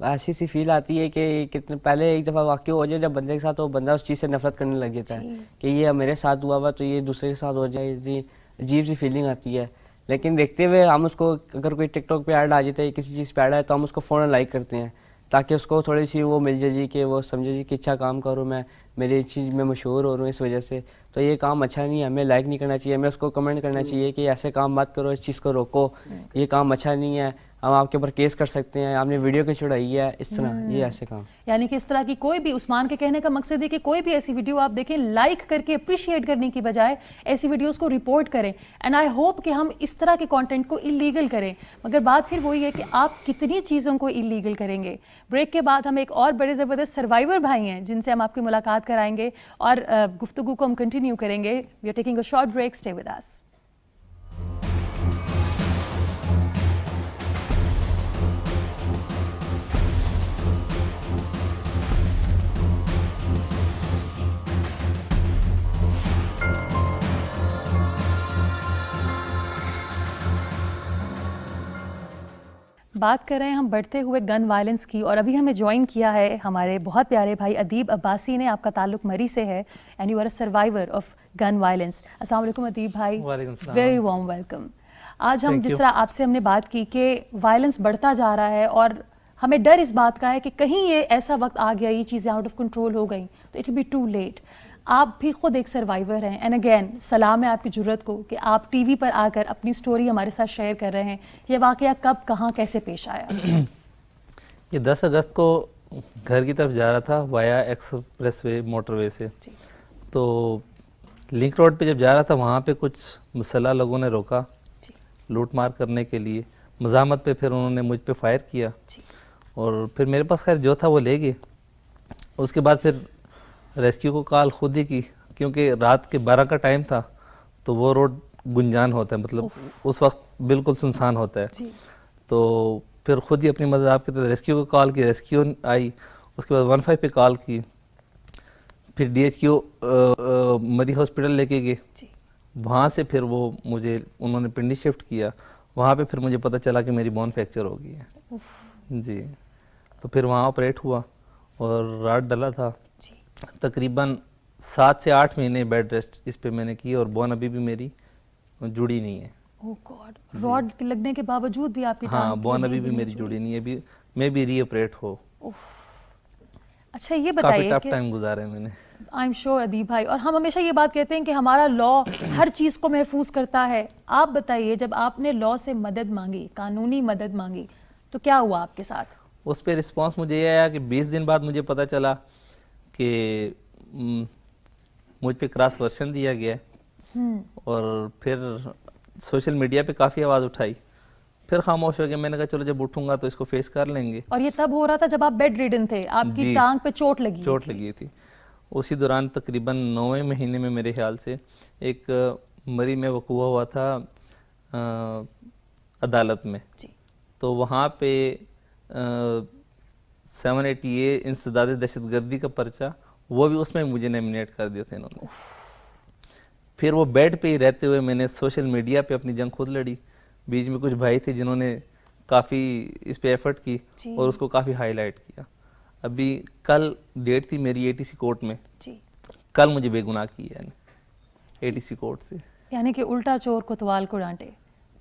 ایسی سی فیل آتی ہے کہ کتنے پہلے ایک دفعہ واقع ہو جائے جب بندے کے ساتھ, وہ بندہ اس چیز سے نفرت کرنے لگ جاتا ہے کہ یہ میرے ساتھ ہوا تو یہ دوسرے کے ساتھ ہو جائے, اتنی عجیب سی فیلنگ آتی ہے. لیکن دیکھتے ہوئے ہم اس کو, اگر کوئی ٹک ٹاک پہ ایڈ آ جاتا ہے, کسی چیز پہ ایڈ آئے تو ہم اس کو فوراً لائک کرتے ہیں تاکہ اس کو تھوڑی سی وہ مل جائے کہ وہ سمجھے کہ اچھا کام کروں میں, میری چیز میں مشہور ہو رہا ہوں اس وجہ سے. تو یہ کام اچھا نہیں ہے, ہمیں لائک نہیں کرنا چاہیے, ہمیں اس کو کمنٹ کرنا چاہیے کہ ایسے کام مت کرو, اس چیز کو روکو, یہ کام اچھا نہیں ہے, ہم آپ کے اوپر کیس کر سکتے ہیں, آپ نے ویڈیو کی چڑھائی ہے, اس طرح یہ ایسے کام.
یعنی کہ اس طرح کی کوئی بھی, عثمان کے کہنے کا مقصد ہے کہ کوئی بھی ایسی ویڈیو آپ دیکھیں, لائک کر کے اپریشیٹ کرنے کی بجائے ایسی ویڈیوز کو رپورٹ کریں. اینڈ آئی ہوپ کہ ہم اس طرح کے کانٹینٹ کو اللیگل کریں, مگر بات پھر وہی ہے کہ آپ کتنی چیزوں کو اللیگل کریں گے. بریک کے بعد ہم ایک اور بڑے زبردست سروائیور بھائی ہیں جن سے ہم آپ کی ملاقات کرائیں گے اور گفتگو کو ہم کنٹینیو کریں گے. We are taking a short break, stay with us. بات کر رہے ہیں ہم بڑھتے ہوئے گن وائلنس کی, اور ابھی ہمیں جوائن کیا ہے ہمارے بہت پیارے بھائی ادیب عباسی نے. آپ کا تعلق مری سے ہے and you are a survivor of gun violence. السلام علیکم ادیب بھائی. Very warm welcome. آج ہم جس طرح آپ سے ہم نے بات کی کہ وائلنس بڑھتا جا رہا ہے اور ہمیں ڈر اس بات کا ہے کہ کہیں یہ ایسا وقت آ گیا, یہ چیزیں آؤٹ آف کنٹرول ہو گئیں تو it will be too late. آپ بھی خود ایک سروائیور ہیں, اینڈ اگین سلام ہے آپ کی جرت کو کہ آپ ٹی وی پر آ کر اپنی سٹوری ہمارے ساتھ شیئر کر رہے ہیں. یہ واقعہ کب, کہاں, کیسے پیش آیا؟
یہ 10 اگست کو گھر کی طرف جا رہا تھا وایا ایکسپریس وے موٹر وے سے, تو لنک روڈ پہ جب جا رہا تھا وہاں پہ کچھ مسلح لوگوں نے روکا لوٹ مار کرنے کے لیے. مزاحمت پہ پھر انہوں نے مجھ پہ فائر کیا اور پھر میرے پاس خیر جو تھا وہ لے گئے. اس کے بعد پھر ریسکیو کو کال خود ہی کی, کیونکہ رات کے 12 کا ٹائم تھا تو وہ روڈ گنجان ہوتا ہے, مطلب اس وقت بالکل سنسان ہوتا ہے. تو پھر خود ہی اپنی مدد آپ کے تحت ریسکیو کو کال کی, ریسکیو آئی. اس کے بعد 15 پہ کال کی, پھر DHQ مری ہاسپٹل لے کے گئے. وہاں سے پھر وہ مجھے انہوں نے پنڈی شفٹ کیا. وہاں پہ پھر مجھے پتہ چلا کہ میری بون فریکچر ہو گئی ہے. جی, تو پھر وہاں آپریٹ ہوا اور راڈ ڈلا تھا. تقریباً 7 سے 8 مہینے بیڈ ریسٹ اس پہ میں نے کی, اور بون ابھی بھی میری جڑی نہیں ہے.
اوہ گاڈ, راڈ لگنے کے باوجود بھی آپ کی
ہاں, بون ابھی بھی میری جڑی نہیں ہے, ابھی میں بھی ری آپریٹ ہو.
اچھا یہ
کافی
بتائیے
ٹف
کہ
ٹائم گزارے میں نے.
آئی ایم شیور ادیب بھائی. اور ہم ہمیشہ یہ بات کہتے ہیں کہ ہمارا لا ہر چیز کو محفوظ کرتا ہے. آپ بتائیے جب آپ نے لا سے مدد مانگی, قانونی مدد مانگی, تو کیا ہوا آپ کے ساتھ؟
اس پہ رسپانس مجھے یہ آیا کہ 20 دن بعد مجھے پتہ چلا کہ مجھ پہ کراس ورشن دیا گیا ہے, اور پھر سوشل میڈیا پہ کافی آواز اٹھائی. پھر خاموش ہو گیا. میں نے کہا چلو جب اٹھوں گا تو اس کو فیس کر لیں گے.
اور یہ تب ہو رہا تھا جب آپ بیڈ ریڈن تھے, آپ کی ٹانگ پہ چوٹ لگی
تھی. اسی دوران تقریباً 9ویں مہینے میں میرے خیال سے ایک مری میں وقوع ہوا تھا عدالت میں. تو وہاں پہ 780A انسداد دہشت گردی کا پرچہ, وہ بھی اس میں مجھے نامینیٹ کر دیا تھا انہوں نے. پھر وہ بیڈ پہ ہی رہتے ہوئے میں نے سوشل میڈیا پہ اپنی جنگ خود لڑی. بیچ میں کچھ بھائی تھے جنہوں نے کافی اس پہ ایفرٹ کی اور اس کو کافی ہائی لائٹ کیا. ابھی کل ڈیٹ تھی میری ATC کورٹ میں, کل مجھے بے گناہ کیا ہے ATC کورٹ سے.
یعنی کہ الٹا چور کوتوال کو ڈانٹے.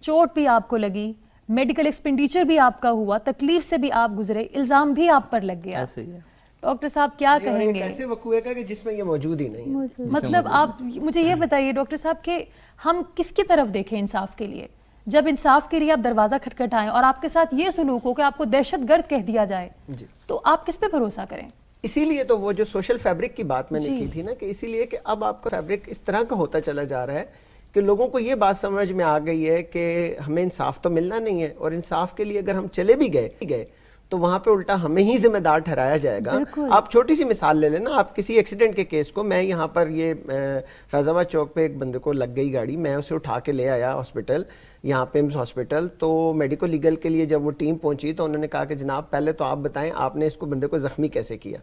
چوٹ بھی آپ کو لگی, میڈیکل ایکسپینڈیچر بھی آپ کا ہوا, تکلیف سے بھی آپ گزرے, الزام بھی آپ پر لگ گیا.
ایسے ہی ہے.
ڈاکٹر صاحب کیا کہیں گے؟
ایسے وقوع ہے کہ جس میں یہ موجود ہی نہیں.
مطلب آپ مجھے یہ بتائیے ڈاکٹر صاحب کہ ہم کس کی طرف دیکھیں انصاف کے لیے؟ جب انصاف کے لیے آپ دروازہ کھٹکھٹائیں اور آپ کے ساتھ یہ سلوک ہو کہ آپ کو دہشت گرد کہہ دیا جائے, تو آپ کس پہ بھروسہ کریں؟
اسی لیے تو وہ جو سوشل فیبرک کی بات میں نے کی تھی نا, کہ اسی لیے کہ اب آپ کا فیبرک اس طرح کا ہوتا چلا جا رہا ہے کہ لوگوں کو یہ بات سمجھ میں آ گئی ہے کہ ہمیں انصاف تو ملنا نہیں ہے, اور انصاف کے لیے اگر ہم چلے بھی گئے تو وہاں پہ الٹا ہمیں ہی ذمہ دار ٹھہرایا جائے گا. آپ چھوٹی سی مثال لے لینا, آپ کسی ایکسیڈنٹ کے کیس کو, میں یہاں پر یہ فیض آباد چوک پہ ایک بندے کو لگ گئی گاڑی, میں اسے اٹھا کے لے آیا ہاسپٹل, یہاں پیمز ہاسپٹل. تو میڈیکو لیگل کے لیے جب وہ ٹیم پہنچی تو انہوں نے کہا کہ جناب پہلے تو آپ بتائیں آپ نے اس کو بندے کو زخمی کیسے کیا.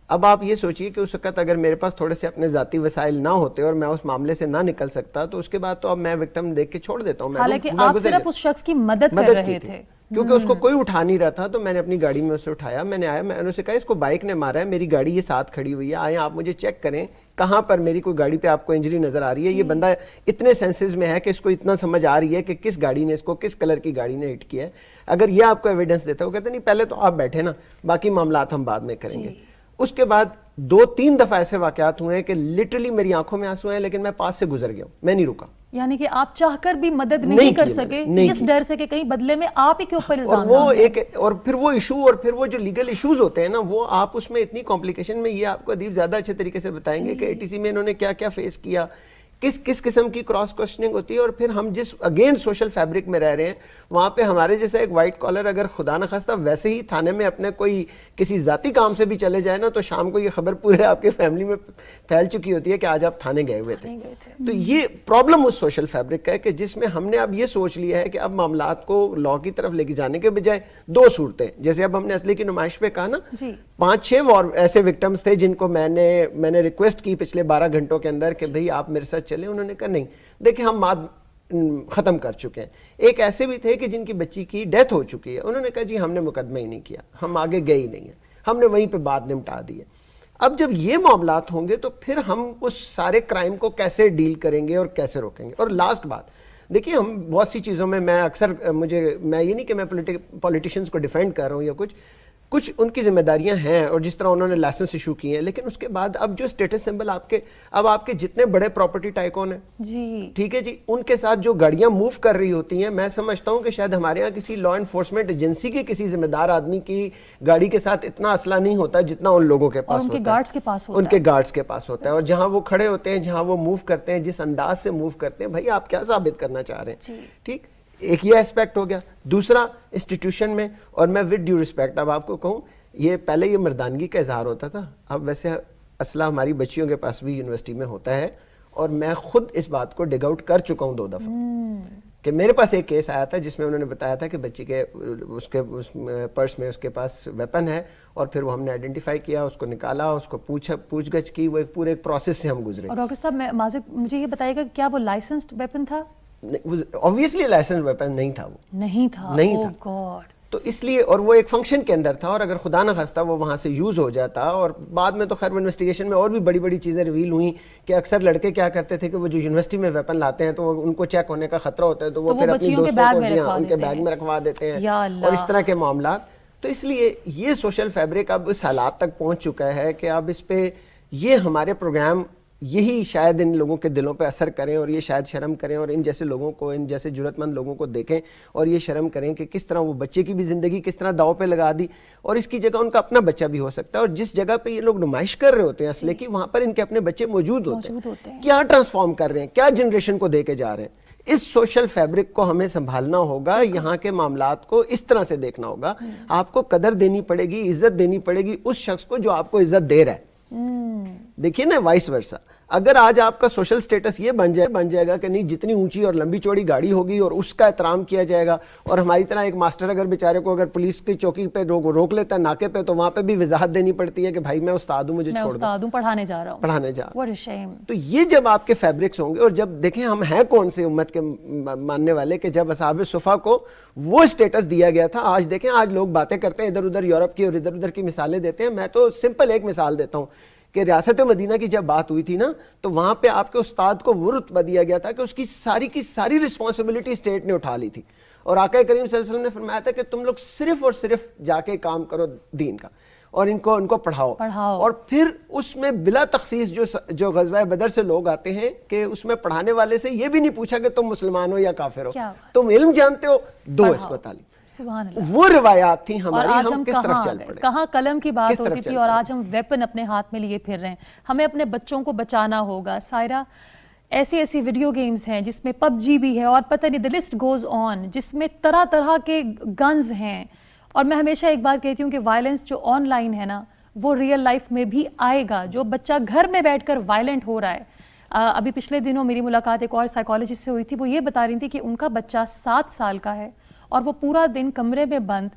اب آپ یہ سوچئے کہ اس وقت اگر میرے پاس تھوڑے سے اپنے ذاتی وسائل نہ ہوتے اور میں اس معاملے سے نہ نکل سکتا, تو اس کے بعد تو اب میں وکٹم دیکھ کے چھوڑ دیتا ہوں.
حالانکہ آپ صرف اس شخص کی مدد کر رہے تھے,
کیونکہ اس کو کوئی اٹھا نہیں رہا تھا. تو میں نے اپنی گاڑی میں اسے اٹھایا, میں نے آیا, میں نے اسے کہا اس کو بائک نے مارا ہے, میری گاڑی یہ ساتھ کھڑی ہوئی ہے, آئیں آپ مجھے چیک کریں کہاں پر میری کوئی گاڑی پہ آپ کو انجری نظر آ رہی ہے. یہ بندہ اتنے سینسز میں ہے کہ اس کو اتنا سمجھ آ رہی ہے کہ کس گاڑی نے اس کو, کس کلر کی گاڑی نے ہٹ کیا ہے. اگر یہ آپ کو ایویڈنس دیتا ہے, وہ کہتے نہیں پہلے تو آپ بیٹھے نا, باقی معاملات ہم بعد میں کریں گے. اس کے بعد 2-3 دفعہ ایسے واقعات ہوئے ہیں کہ لٹرلی میری آنکھوں میں آنسو ہیں, لیکن میں پاس سے گزر گیا ہوں, میں نہیں رکا.
یعنی کہ آپ چاہ کر بھی مدد نہیں کر سکے اس ڈر سے کہ کہیں بدلے میں آپ ہی کے اوپر الزام نہ ہو جائے.
اور پھر وہ ایشو, اور پھر وہ جو لیگل ایشوز ہوتے ہیں نا, وہ آپ اس میں اتنی کمپلیکیشن میں, یہ آپ کو ادیب زیادہ اچھے طریقے سے بتائیں گے کہ ATC میں انہوں نے کیا کیا فیس کیا, کس قسم کی کراس کوسچننگ ہوتی ہے. اور پھر ہم جس اگین سوشل فیبرک میں رہ رہے ہیں, وہاں پہ ہمارے جیسا ایک وائٹ کالر اگر خدا نخواستہ ویسے ہی تھانے میں اپنے کوئی کسی ذاتی کام سے بھی چلے جائے نا, تو شام کو یہ خبر پورے آپ کے فیملی میں پھیل چکی ہوتی ہے کہ آج آپ تھانے گئے ہوئے تھے. تو یہ پرابلم اس سوشل فیبرک کا ہے کہ جس میں ہم نے اب یہ سوچ لیا ہے کہ اب معاملات کو لا کی طرف لے کے جانے کے بجائے 2 صورتیں, جیسے اب ہم نے اسلحے کی نمائش پہ کہا نا, 5-6 ایسے وکٹمز تھے جن کو میں نے ریکویسٹ کی پچھلے 12 گھنٹوں کے اندر کہ بھئی آپ میرے ساتھ چلیں. انہوں نے کہا نہیں, دیکھیں ہم ختم کر چکے ہیں. ایک ایسے بھی تھے کہ جن کی بچی کی ڈیتھ ہو چکی ہے, انہوں نے کہا جی ہم نے مقدمہ ہی نہیں کیا, ہم آگے گئے ہی نہیں ہیں, ہم نے وہیں پہ بات نمٹا دی ہے. اب جب یہ معاملات ہوں گے تو پھر ہم اس سارے کرائم کو کیسے ڈیل کریں گے اور کیسے روکیں گے. اور لاسٹ بات دیکھیے, ہم بہت سی چیزوں میں اکثر میں یہ نہیں کہ میں پولیٹیشینز کو ڈیفینڈ کر رہا ہوں یا کچھ ان کی ذمہ داریاں ہیں, اور جس طرح انہوں نے لائسنس ایشو کیے ہیں, لیکن اس کے بعد اب جو اسٹیٹس سمبل آپ کے جتنے بڑے پراپرٹی ٹائکون ہیں, ٹھیک ہے جی, ان کے ساتھ جو گاڑیاں موو کر رہی ہوتی ہیں, میں سمجھتا ہوں کہ شاید ہمارے ہاں کسی لا انفورسمنٹ ایجنسی کے کسی ذمہ دار آدمی کی گاڑی کے ساتھ اتنا اسلحہ نہیں ہوتا جتنا ان لوگوں کے پاس ہوتا ہے, ان کے گارڈز کے پاس ہوتا ہے. اور جہاں وہ کھڑے ہوتے ہیں, جہاں وہ موو کرتے ہیں, جس انداز سے موو کرتے ہیں, بھائی آپ کیا ثابت کرنا چاہ رہے ہیں. ٹھیک, ایک یہ اسپیکٹ ہو گیا. دوسرا انسٹیٹیوشن میں, اور میں ود ڈیو ریسپیکٹ اب آپ کو کہوں, یہ پہلے یہ مردانگی کا اظہار ہوتا تھا, اب ویسے اسلحہ ہماری بچیوں کے پاس بھی یونیورسٹی میں ہوتا ہے. اور میں خود اس بات کو ڈگ آؤٹ کر چکا ہوں 2 دفعہ کہ میرے پاس ایک کیس آیا تھا جس میں انہوں نے بتایا تھا کہ بچی کے اس پرس میں اس کے پاس ویپن ہے, اور پھر وہ ہم نے آئیڈینٹیفائی کیا, اس کو نکالا, اس کو پوچھ گچھ کی, وہ ایک پورے پروسیس سے ہم گزرے.
اور ڈاکٹر صاحب مجھے یہ بتائیے گا کیا وہ لائسنسڈ ویپن تھا؟
obviously لائسنس ویپن نہیں تھا, وہ نہیں
تھا.
تو اس لیے, اور وہ ایک فنکشن کے اندر تھا, اور اگر خدا نہ خواستہ وہ وہاں سے یوز ہو جاتا. اور بعد میں تو خیر انویسٹیگیشن میں اور بھی بڑی بڑی چیزیں ریویل ہوئیں کہ اکثر لڑکے کیا کرتے تھے کہ وہ جو یونیورسٹی میں ویپن لاتے ہیں تو ان کو چیک ہونے کا خطرہ ہوتا ہے, تو وہ پھر اپنی دوستوں کو ان کے بیگ میں رکھوا دیتے ہیں, اور اس طرح کے معاملات. تو اس لیے یہ سوشل فیبرک اب اس حالات تک پہنچ چکا ہے کہ اب اس پہ یہ ہمارے پروگرام یہی شاید ان لوگوں کے دلوں پہ اثر کریں اور یہ شاید شرم کریں اور ان جیسے لوگوں کو, ان جیسے جرأت مند لوگوں کو دیکھیں اور یہ شرم کریں کہ کس طرح وہ بچے کی بھی زندگی کس طرح داؤ پہ لگا دی, اور اس کی جگہ ان کا اپنا بچہ بھی ہو سکتا ہے, اور جس جگہ پہ یہ لوگ نمائش کر رہے ہوتے ہیں اسلحے کی, وہاں پر ان کے اپنے بچے موجود ہوتے ہیں. کیا ٹرانسفارم کر رہے ہیں, کیا جنریشن کو دے کے جا رہے ہیں. اس سوشل فیبرک کو ہمیں سنبھالنا ہوگا, یہاں کے معاملات کو اس طرح سے دیکھنا ہوگا. آپ کو قدر دینی پڑے گی, عزت دینی پڑے گی اس شخص کو جو آپ کو عزت دے رہا ہے. دیکھیے نا وائس ورسا, اگر آج آپ کا سوشل سٹیٹس یہ بن جائے گا کہ نہیں جتنی اونچی اور لمبی چوڑی گاڑی ہوگی اور اس کا احترام کیا جائے گا, اور ہماری طرح ایک ماسٹر اگر بیچارے کو اگر پولیس کی چوکی پہ روک لیتا ہے ناکے پہ, تو وہاں پہ بھی وضاحت دینی پڑتی ہے کہ بھائی میں استاد ہوں, مجھے چھوڑ دو,
پڑھانے جا رہا ہوں.
تو یہ جب آپ کے فیبرکس ہوں گے, اور جب دیکھیں ہم ہیں کون سے امت کے ماننے والے کہ جب اصحاب صفا کو وہ سٹیٹس دیا گیا تھا. آج دیکھیں آج لوگ باتیں کرتے ہیں ادھر ادھر یورپ کی اور ادھر ادھر کی مثالیں دیتے ہیں. میں تو سمپل ایک مثال دیتا ہوں کہ ریاست مدینہ کی جب بات ہوئی تھی نا, تو وہاں پہ آپ کے استاد کو وہ رتبہ دیا گیا تھا کہ اس کی ساری رسپانسبلٹی اسٹیٹ نے اٹھا لی تھی, اور آقا کریم صلی اللہ علیہ وسلم نے فرمایا تھا کہ تم لوگ صرف اور صرف جا کے کام کرو دین کا, اور ان کو پڑھاؤ. اور پھر اس میں بلا تخصیص جو غزوہ بدر سے لوگ آتے ہیں کہ اس میں پڑھانے والے سے یہ بھی نہیں پوچھا کہ تم مسلمان ہو یا کافر ہو, تم علم جانتے ہو, دو اس کو تعلیم. وہ روایات تھیں ہماری, ہم کس طرف چل پڑے,
کہاں قلم کی بات ہوتی تھی اور آج ہم ویپن اپنے ہاتھ میں لیے پھر رہے ہیں. ہمیں اپنے بچوں کو بچانا ہوگا. سائرہ, ایسی ویڈیو گیمز ہیں جس میں پب جی بھی ہے اور پتہ نہیں the list goes on, جس میں طرح طرح کے گنز ہیں. اور میں ہمیشہ ایک بات کہتی ہوں کہ وائلنس جو آن لائن ہے نا وہ ریئل لائف میں بھی آئے گا. جو بچہ گھر میں بیٹھ کر وائلنٹ ہو رہا ہے, ابھی پچھلے دنوں میری ملاقات ایک اور سائیکالوجسٹ سے ہوئی تھی, وہ یہ بتا رہی تھی کہ ان کا بچہ 7 سال کا ہے اور وہ پورا دن کمرے میں بند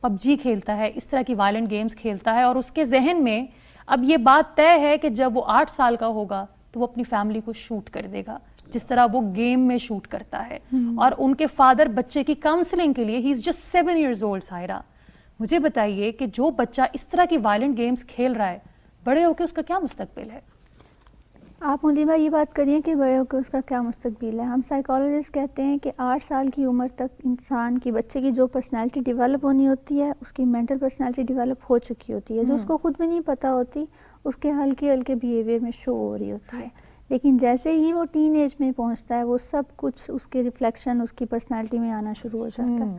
پب جی کھیلتا ہے, اس طرح کی وائلنٹ گیمز کھیلتا ہے, اور اس کے ذہن میں اب یہ بات طے ہے کہ جب وہ 8 سال کا ہوگا تو وہ اپنی فیملی کو شوٹ کر دے گا جس طرح وہ گیم میں شوٹ کرتا ہے. اور ان کے فادر بچے کی کاؤنسلنگ کے لیے, he is just 7 years old. Saira, مجھے بتائیے کہ جو بچہ اس طرح کی وائلنٹ گیمز کھیل رہا ہے, بڑے ہو کے اس کا کیا مستقبل ہے؟
آپ مدیبہ یہ بات کریے کہ بڑے ہو کے اس کا کیا مستقبل ہے. ہم سائیکالوجسٹ کہتے ہیں کہ 8 سال کی عمر تک انسان کی, بچے کی جو پرسنالٹی ڈیولپ ہونی ہوتی ہے, اس کی مینٹل پرسنالٹی ڈیولپ ہو چکی ہوتی ہے, جو اس کو خود بھی نہیں پتہ ہوتی, اس کے ہلکے بیہیویئر میں شو ہو رہی ہوتی ہے. لیکن جیسے ہی وہ ٹین ایج میں پہنچتا ہے, وہ سب کچھ اس کے ریفلیکشن اس کی پرسنالٹی میں آنا شروع ہو جاتا ہے.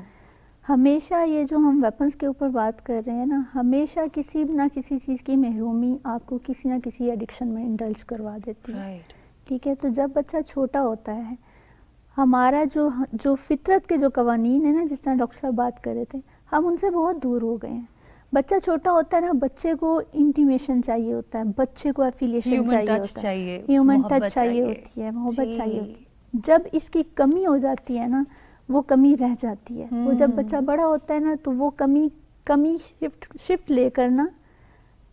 ہمیشہ یہ جو ہم ویپنز کے اوپر بات کر رہے ہیں نا, ہمیشہ کسی نہ کسی چیز کی محرومی آپ کو کسی نہ کسی ایڈکشن میں انڈلج کروا دیتی ہے. ٹھیک ہے, تو جب بچہ چھوٹا ہوتا ہے, ہمارا جو فطرت کے جو قوانین ہیں نا, جس طرح ڈاکٹر صاحب بات کر رہے تھے, ہم ان سے بہت دور ہو گئے ہیں. بچہ چھوٹا ہوتا ہے نا, بچے کو انٹیمیشن چاہیے ہوتا ہے, بچے کو ایفیلیشن چاہیے ہوتا ہے, ہیومن ٹچ چاہیے ہوتی ہے, محبت چاہیے ہوتی ہے. جب اس کی کمی ہو جاتی ہے نا, وہ کمی رہ جاتی ہے. وہ جب بچہ بڑا ہوتا ہے نا, تو وہ کمی شفٹ لے کر نا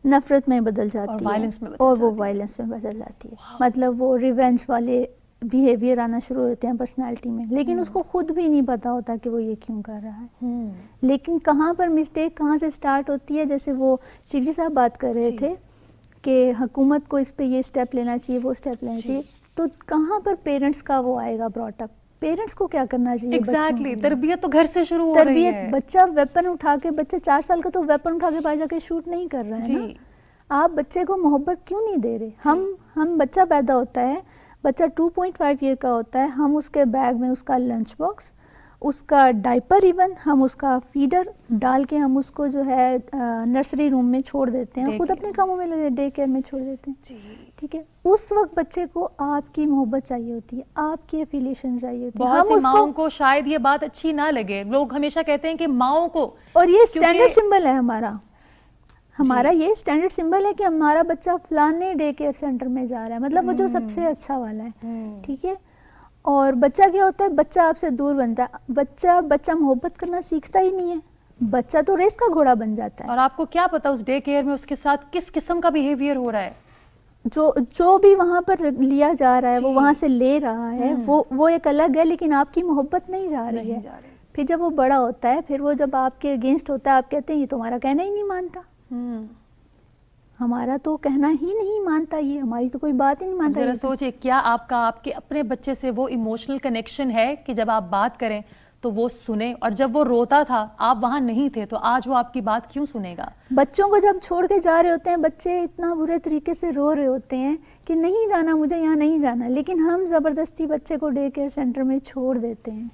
نفرت میں بدل جاتی ہے, اور وہ وائلنس میں بدل جاتی ہے. مطلب وہ ریونج والے بیہیویئر آنا شروع ہوتے ہیں پرسنالٹی میں, لیکن اس کو خود بھی نہیں پتا ہوتا کہ وہ یہ کیوں کر رہا ہے. لیکن کہاں پر مسٹیک کہاں سے سٹارٹ ہوتی ہے, جیسے وہ شیخی صاحب بات کر رہے تھے کہ حکومت کو اس پہ یہ سٹیپ لینا چاہیے, وہ سٹیپ لینا چاہیے, تو کہاں پر پیرنٹس کا وہ آئے گا براٹ اپ. پیرنٹس کو کیا کرنا چاہیے؟
ایگزیکٹلی, تربیت تو گھر سے شروع ہو رہی ہے.
تربیت, بچہ ویپن اٹھا کے, بچہ 4 سال کا تو ویپن اٹھا کے باہر جا کے شوٹ نہیں کر رہا ہے نا. آپ بچے کو محبت کیوں نہیں دے رہے؟ ہم بچہ پیدا ہوتا ہے, بچہ 2.5 ایئر کا ہوتا ہے, ہم اس کے بیگ میں اس کا لنچ باکس, اس کا ڈائپر, ایون ہم اس کا فیڈر ڈال کے ہم اس کو جو ہے نرسری روم میں چھوڑ دیتے ہیں, خود اپنے کاموں میں لگے, ڈے کیئر میں چھوڑ دیتے ہیں. ٹھیک ہے, اس وقت بچے کو آپ کی محبت چاہیے ہوتی ہے, آپ کی ایفیلیشن چاہیے ہوتی ہے.
بہت سی ماؤں کو شاید یہ بات اچھی نہ لگے, لوگ ہمیشہ کہتے ہیں کہ ماؤں کو,
اور یہ اسٹینڈرڈ سمبل ہے ہمارا یہ اسٹینڈرڈ سمبل ہے کہ ہمارا بچہ فلانے ڈے کیئر سینٹر میں جا رہا ہے, مطلب وہ جو سب سے اچھا والا ہے. ٹھیک ہے, اور بچہ کیا ہوتا ہے, بچہ آپ سے دور بنتا ہے. بچہ محبت کرنا سیکھتا ہی نہیں ہے, بچہ تو ریس کا گھوڑا بن جاتا ہے.
اور آپ کو کیا پتا اس ڈے کیئر میں اس کے ساتھ کس قسم کا بیہیویئر ہو رہا ہے.
جو بھی وہاں پر لیا جا رہا ہے, وہ وہاں سے لے رہا ہے, وہ ایک الگ ہے, لیکن آپ کی محبت نہیں جا رہی ہے. پھر جب وہ بڑا ہوتا ہے, پھر وہ جب آپ کے اگینسٹ ہوتا ہے, آپ کہتے ہیں یہ تمہارا کہنا ہی نہیں مانتا, ہمارا تو کہنا ہی نہیں مانتا, یہ ہماری تو کوئی بات ہی نہیں مانتا.
ذرا سوچیں, کیا آپ کے اپنے بچے سے وہ ایموشنل کنیکشن ہے کہ جب آپ بات کریں تو وہ سنے, اور جب وہ روتا تھا آپ وہاں نہیں تھے تو آج وہ آپ کی بات کیوں سنے گا؟
بچوں کو جب چھوڑ کے جا رہے ہوتے ہیں بچے اتنا برے طریقے سے رو رہے ہوتے ہیں کہ نہیں جانا, مجھے یہاں نہیں جانا, لیکن ہم زبردستی بچے کو ڈے کیئر سینٹر میں چھوڑ دیتے ہیں.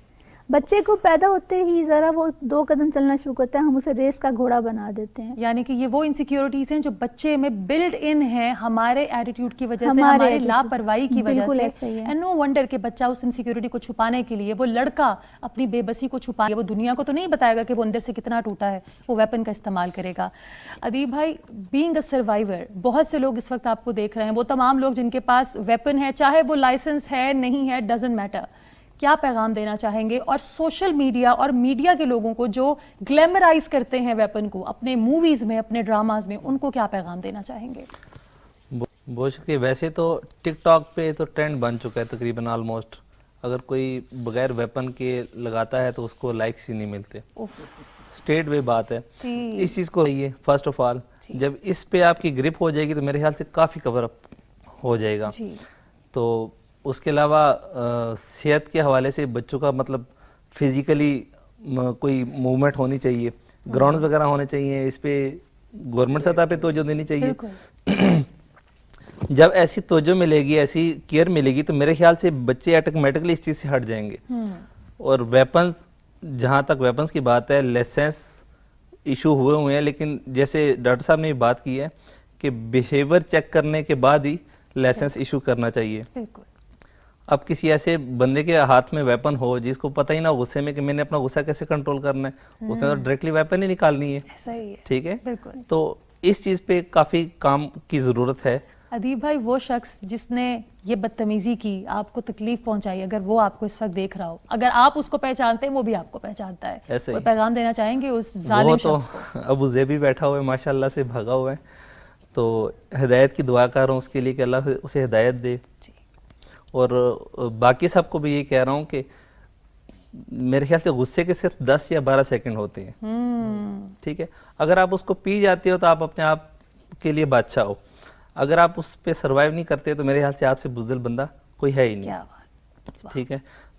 بچے کو پیدا ہوتے ہی ذرا وہ 2 قدم چلنا شروع کرتا ہے, ہم اسے ریس کا گھوڑا بنا دیتے ہیں.
یعنی کہ یہ وہ انسیکیورٹیز ہیں جو بچے میں بلڈ ان ہیں ہمارے ایٹیٹیوڈ کی وجہ سے, ہمارے لاپرواہی کی وجہ سے. اینڈ نو ونڈر کہ بچہ اس انسیکیورٹی کو چھپانے کے لیے, وہ لڑکا اپنی بے بسی کو چھپانے, وہ دنیا کو تو نہیں بتائے گا کہ وہ اندر سے کتنا ٹوٹا ہے, وہ ویپن کا استعمال کرے گا. ادیب بھائی, بینگ اے سروائیور, بہت سے لوگ اس وقت آپ کو دیکھ رہے ہیں, وہ تمام لوگ جن کے پاس ویپن ہے, چاہے وہ لائسنس ہے نہیں ہے, ڈزنٹ میٹر, کیا پیغام دینا چاہیں گے؟ اور سوشل میڈیا اور میڈیا کے لوگوں کو جو گلیمرائز کرتے ہیں ویپن کو اپنے موویز میں, اپنے ڈراماز میں, ان کو کیا پیغام دینا چاہیں گے؟
بہت شکریہ. ویسے تو ٹک ٹاک پہ تو ٹرینڈ بن چکا ہے تقریباً آلموسٹ, اگر کوئی بغیر ویپن کے لگاتا ہے تو اس کو لائکس ہی نہیں ملتے. اسٹیٹ وے بات ہے, اس چیز کو یہ فرسٹ آف آل جب اس پہ آپ کی گرپ ہو جائے گی تو میرے خیال سے کافی کور اپ ہو جائے گا. تو اس کے علاوہ صحت کے حوالے سے بچوں کا مطلب فزیکلی کوئی موومنٹ ہونی چاہیے, گراؤنڈ وغیرہ ہونے چاہیے, اس پہ گورنمنٹ سطح پہ توجہ دینی چاہیے. جب ایسی توجہ ملے گی, ایسی کیئر ملے گی تو میرے خیال سے بچے آٹومیٹکلی اس چیز سے ہٹ جائیں گے. اور ویپنز, جہاں تک ویپنز کی بات ہے, لائسنس ایشو ہوئے ہیں, لیکن جیسے ڈاکٹر صاحب نے بات کی ہے کہ بیہیویئر چیک کرنے کے بعد ہی لائسنس ایشو کرنا چاہیے. اب کسی ایسے بندے کے ہاتھ میں ویپن ہو جس کو پتہ ہی نہ غصے میں کہ میں نے اپنا غصہ کیسے کنٹرول کرنا ہے, اس نے تو ڈائریکٹلی ویپن ہی نکالنی ہے. ٹھیک ہے, تو اس چیز پہ کافی کام کی ضرورت ہے.
ادیب بھائی, وہ شخص جس نے یہ بدتمیزی کی, آپ کو تکلیف پہنچائی, اگر وہ آپ کو اس وقت دیکھ رہا ہو, اگر آپ اس کو پہچانتے ہیں وہ بھی آپ کو پہچانتا ہے, کوئی پیغام دینا چاہیں گے اس ظالم شخص کو؟
ابو زیبی بیٹھا ہوا ہے ماشاء اللہ سے, بھاگا ہوا ہے, تو ہدایت کی دعا کر رہا ہوں اس کے لیے کہ اللہ اسے ہدایت دے. اور باقی سب کو بھی یہ کہہ رہا ہوں کہ میرے خیال سے غصے کے صرف 10 یا 12 سیکنڈ ہوتے ہیں. ٹھیک ہے, اگر آپ اس کو پی جاتے ہو تو آپ اپنے آپ کے لیے بادشاہ ہو, اگر آپ اس پہ سروائیو نہیں کرتے تو میرے خیال سے آپ سے بزدل بندہ کوئی ہے ہی نہیں. ٹھیک ہے,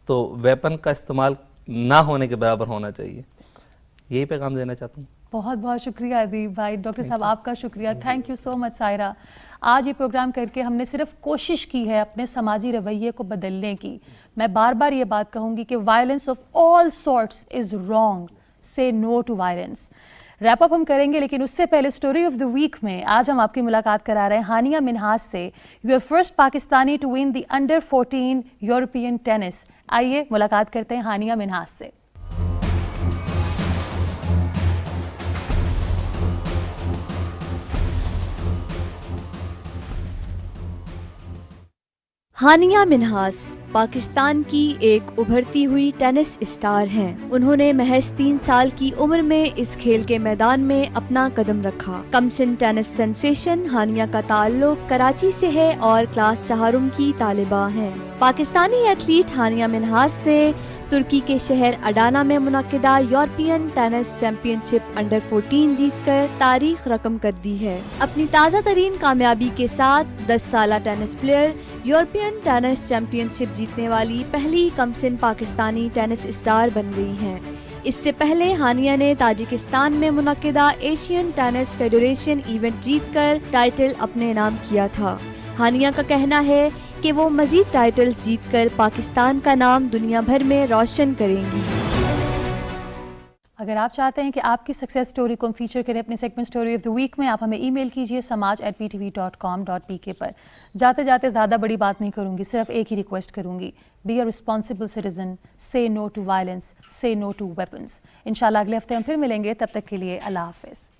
تو ویپن کا استعمال نہ ہونے کے برابر ہونا چاہیے, یہی پیغام دینا چاہتا ہوں.
بہت بہت شکریہ ادیب بھائی. ڈاکٹر صاحب آپ کا شکریہ, تھینک یو سو مچ. سائرہ, آج یہ پروگرام کر کے ہم نے صرف کوشش کی ہے اپنے سماجی رویے کو بدلنے کی. میں بار بار یہ بات کہوں گی کہ violence of all sorts is wrong, سے نو ٹو وائلنس. ریپ اپ ہم کریں گے, لیکن اس سے پہلے اسٹوری آف دا ویک میں آج ہم آپ کی ملاقات کرا رہے ہیں ہانیہ منہاس سے. You are first Pakistani to won the under 14 European tennis. آئیے ملاقات کرتے ہیں ہانیہ منہاس سے.
ہانیہ منہاس پاکستان کی ایک ابھرتی ہوئی ٹینس اسٹار ہیں. انہوں نے محض 3 سال کی عمر میں اس کھیل کے میدان میں اپنا قدم رکھا. کم سن ٹینس سینسیشن ہانیہ کا تعلق کراچی سے ہے اور کلاس 4 کی طالبہ ہیں. پاکستانی ایتھلیٹ ہانیہ منہاس نے ترکی کے شہر اڈانا میں منعقدہ یورپین ٹینس چیمپئن شپ انڈر 14 جیت کر تاریخ رقم کر دی ہے. اپنی تازہ ترین کامیابی کے ساتھ 10 سالہ tennis player European tennis championship جیتنے والی پہلی کم سن پاکستانی ٹینس اسٹار بن گئی ہیں. اس سے پہلے ہانیہ نے تاجکستان میں منعقدہ ایشین ٹینس فیڈریشن ایونٹ جیت کر ٹائٹل اپنے نام کیا تھا. ہانیہ کا کہنا ہے کہ وہ مزید ٹائٹلز جیت کر پاکستان کا نام دنیا بھر میں روشن کریں گی.
اگر آپ چاہتے ہیں کہ آپ کی سکسیس سٹوری کو ہم فیچر کریں اپنے segment story of the week میں, آپ ہمیں ای میل کیجیے samaj@ptv.com.pk پر. جاتے جاتے زیادہ بڑی بات نہیں کروں گی, صرف ایک ہی ریکویسٹ کروں گی, بی اے ریسپانسبل سٹیزن, سے نو ٹو وائلنس, سے نو ٹو ویپنس. انشاءاللہ اگلے ہفتے ہم پھر ملیں گے, تب تک کے لیے اللہ حافظ.